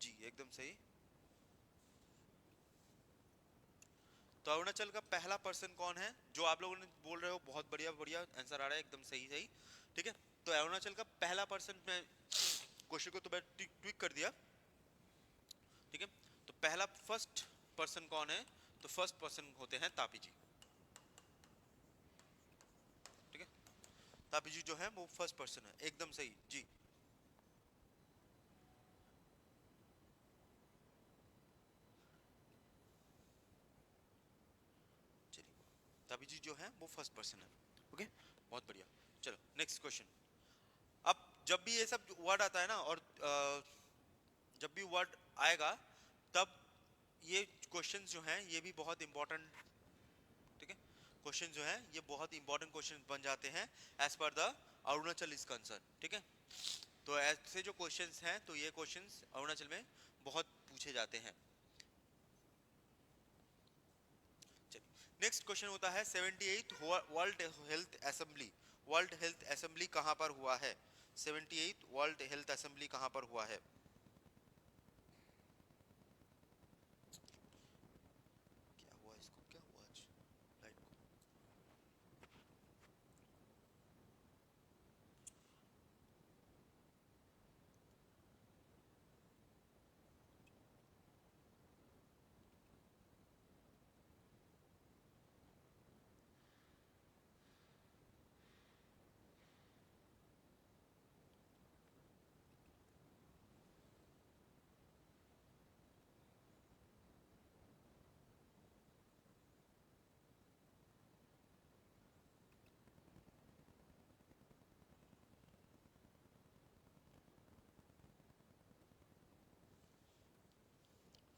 जी एकदम सही। तो अरुणाचल का पहला पर्सन कौन है जो आप लोगों ने बोल रहे हो? बहुत बढ़िया बढ़िया आंसर आ रहा है, एकदम सही सही। ठीक है, तो अरुणाचल का पहला पर्सन, मैं क्वेश्चन को तो मैं ट्विक कर दिया। ठीक है, तो पहला फर्स्ट पर्सन कौन है? तो फर्स्ट पर्सन होते हैं तापी जी। ठीक है, तापी जी जो है वो फर्स्ट पर्सन है, एकदम सही जी। चलिए, तापी जी जो है वो फर्स्ट पर्सन है। ओके, बहुत बढ़िया। चलो नेक्स्ट क्वेश्चन। अब जब भी ये सब वर्ड आता है ना, और जब भी वर्ड आएगा तब ये क्वेश्चंस जो हैं ये भी बहुत इंपॉर्टेंट। ठीक है, क्वेश्चन जो है ये बहुत इंपॉर्टेंट क्वेश्चन बन जाते हैं as per the Arunachal is concern. ठीक है, तो ऐसे जो क्वेश्चंस हैं तो ये क्वेश्चंस अरुणाचल में बहुत पूछे जाते हैं। चलिए नेक्स्ट क्वेश्चन होता है 78th world health assembly. World health assembly कहां पर हुआ है? 78th वर्ल्ड हेल्थ असेंबली कहां पर हुआ है? क्या हुआ इसको, क्या हुआ आज लाइट को?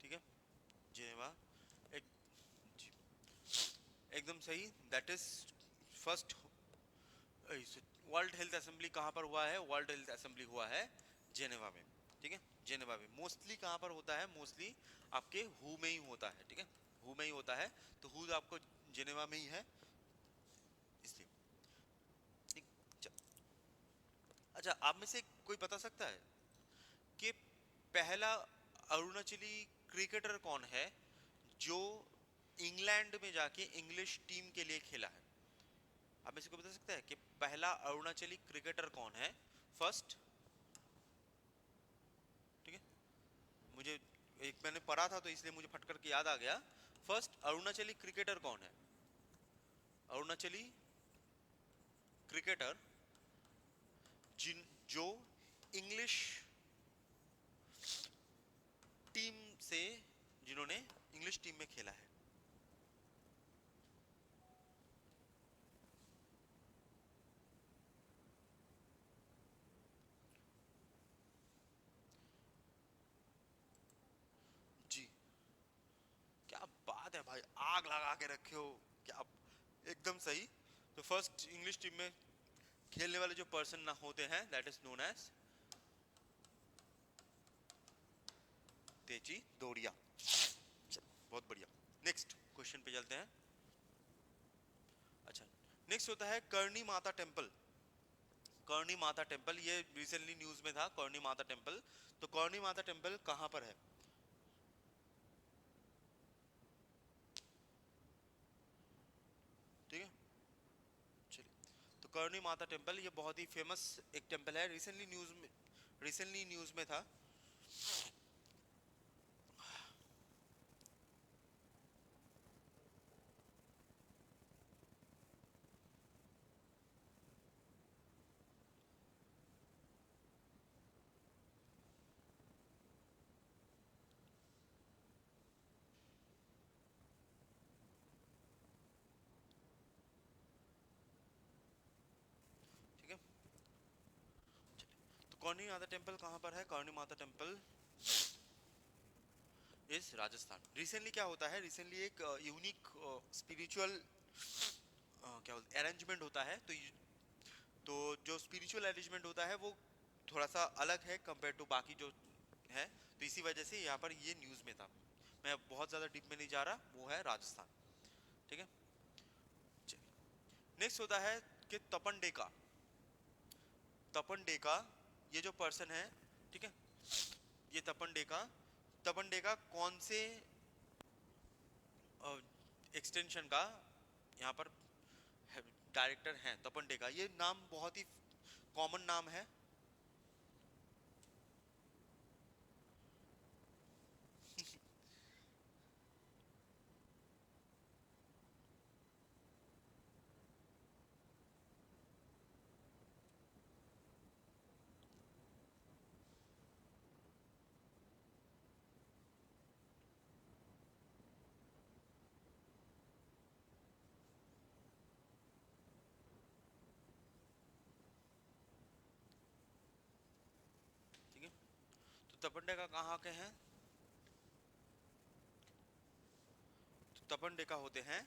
ठीक है, जेनेवा, एक जी, एकदम सही। That is first. World health assembly कहाँ पर हुआ है? वर्ल्ड हेल्थ असेंबली हुआ है जेनेवा में। ठीक है, जेनेवा में। मोस्टली कहाँ पर होता है? मोस्टली आपके हु में ही होता है। ठीक है, हु में ही होता है, तो हु आपको जेनेवा में ही है इसलिए। ठीक, अच्छा, आप में से कोई बता सकता है कि पहला अरुणाचली क्रिकेटर कौन है जो इंग्लैंड में जाके इंग्लिश टीम के लिए खेला है? आप में से कोई बता सकता है कि पहला अरुणाचली क्रिकेटर कौन है? फर्स्ट। ठीक है, मुझे एक मैंने पढ़ा था तो इसलिए मुझे फट करके याद आ गया। फर्स्ट अरुणाचली क्रिकेटर कौन है? अरुणाचली क्रिकेटर जिन जो इंग्लिश टीम से, जिन्होंने इंग्लिश टीम में खेला है। जी भाई आग लगा के रखे हो क्या, एकदम सही। तो फर्स्ट इंग्लिश टीम में खेलने वाले जो पर्सन ना होते हैं दैट इज नोन एज तेजी दौड़िया। बहुत बढ़िया। नेक्स्ट क्वेश्चन पे चलते हैं। अच्छा, नेक्स्ट होता है करणी माता टेम्पल। करणी माता टेम्पल, ये रिसेंटली न्यूज में था, करणी माता टेम्पल। तो करणी माता टेम्पल कहां पर है? ठीक है, चलिए। तो करणी माता टेम्पल ये बहुत ही फेमस एक टेम्पल है, रिसेंटली न्यूज में था। ठीक है, तो करणी माता टेम्पल कहां पर है? करणी माता टेम्पल इस राजस्थान। रिसेंटली क्या होता है, रिसेंटली एक यूनिक स्पिरिचुअल क्या बोलते अरेंजमेंट होता है। तो जो स्पिरिचुअल अरेंजमेंट होता है वो थोड़ा सा अलग है कंपेयर टू बाकी जो है। तो इसी वजह से यहाँ पर ये न्यूज़ में था। मैं बहुत ज़्यादा डीप में नहीं जा रहा, वो है राजस्थान। ठीक है, नेक्स्ट होता है कि तपन डेका। तपन डेका ये जो पर्सन है, ठीक है, ये तपन डेका कौन से एक्सटेंशन का यहाँ पर डायरेक्टर हैं? तपन डेका ये नाम बहुत ही कॉमन नाम है। ठीक है, तो तपन डेका कहाँ के हैं? तो तपन डेका होते हैं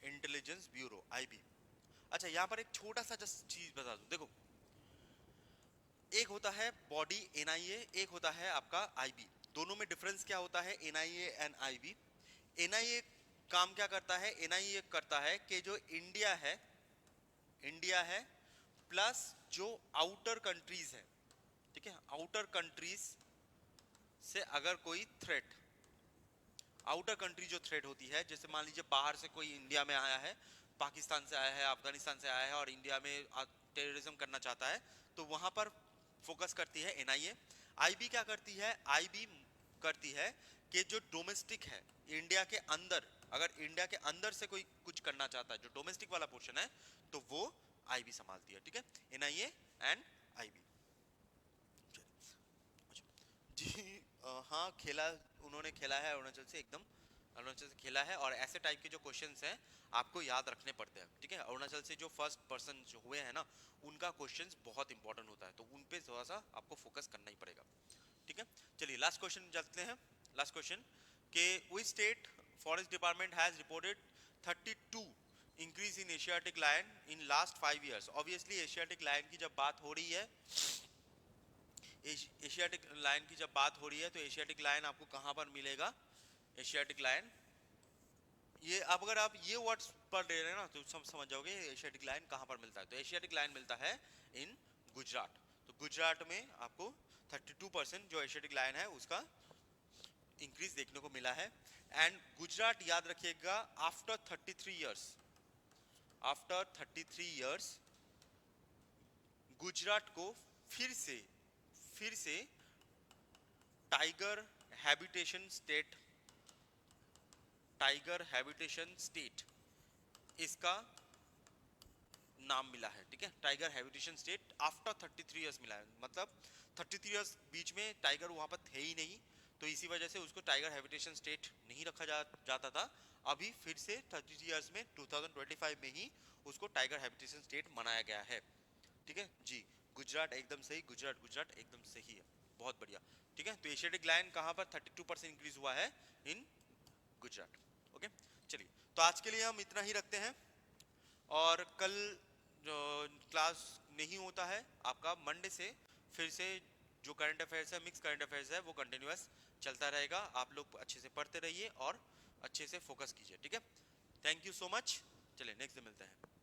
इंटेलिजेंस ब्यूरो, आईबी। अच्छा, यहाँ पर एक छोटा सा जस्ट चीज बता दूं, देखो, एक होता है बॉडी एनआईए, एक होता है आपका आईबी। दोनों में डिफरेंस क्या होता है एनआईए एंड आईबी? एनआईए काम क्या करता है? एनआईए करता है कि जो इंडिया है प्लस जो आउटर कंट्रीज है, ठीक है, आउटर कंट्रीज से अगर कोई थ्रेट, आउटर कंट्री जो थ्रेट होती है, जैसे मान लीजिए बाहर से कोई इंडिया में आया है, पाकिस्तान से आया है, अफगानिस्तान से आया है और इंडिया में टेररिज्म करना चाहता है, तो वहां पर फोकस करती है एनआईए। आईबी क्या करती है? आईबी करती है कि जो डोमेस्टिक है इंडिया के अंदर, अगर इंडिया के अंदर से कोई कुछ करना चाहता है, जो डोमेस्टिक वाला पोर्शन है, तो वो आईबी संभालती है। ठीक है, एनआईए एंड आईबी। जी हाँ, खेला, उन्होंने खेला है अरुणाचल से, एकदम अरुणाचल से खेला है। और ऐसे टाइप के जो क्वेश्चंस हैं आपको याद रखने पड़ते हैं। ठीक है, अरुणाचल से जो फर्स्ट पर्सन जो हुए हैं ना, उनका क्वेश्चंस बहुत इंपॉर्टेंट होता है, तो उन पे थोड़ा सा आपको फोकस करना ही पड़ेगा। ठीक है, चलिए लास्ट क्वेश्चन चलते हैं। लास्ट क्वेश्चन के which state forest department has reported 32 increase in Asiatic lion in last 5 years. Obviously Asiatic lion की जब बात हो रही है, एशियाटिक लायन की जब बात हो रही है, तो एशियाटिक लायन आपको कहां पर मिलेगा? एशियाटिक लायन, ये अब अगर आप ये वर्ड्स पढ़ रहे हैं ना तो सब समझ जाओगे एशियाटिक लायन कहां पर मिलता है। तो एशियाटिक लायन मिलता है इन गुजरात। तो गुजरात में आपको 32% जो एशियाटिक लायन है उसका इंक्रीज देखने को मिला है। एंड गुजरात याद रखिएगा, after 33 years, after 33 years Gujarat को फिर से tiger habitation state, tiger habitation state इसका नाम मिला है। ठीक है, tiger habitation state after 33 years मिला है, मतलब 33 इयर्स बीच में टाइगर वहां पर थे ही नहीं, तो इसी वजह से उसको टाइगर हैबिटेशन स्टेट नहीं रखा जाता था। अभी फिर से 33 इयर्स में 2025 में ही उसको टाइगर हैबिटेशन स्टेट बनाया गया है। ठीक है जी, गुजरात एकदम सही, गुजरात गुजरात एकदम सही है, बहुत बढ़िया। ठीक है, तो एशियाटिक लायन कहां पर 32% इंक्रीज हुआ है? इन गुजरात। ओके, चलिए, तो आज के लिए हम इतना ही रखते हैं, और कल जो क्लास नहीं होता है आपका, मंडे से फिर से जो करंट अफेयर्स है, मिक्स करंट अफेयर्स है, वो कंटिन्यूअस चलता रहेगा। आप लोग अच्छे से पढ़ते रहिए और अच्छे से फोकस कीजिए, ठीक है। Thank you so much. चलिए नेक्स्ट डे मिलते हैं।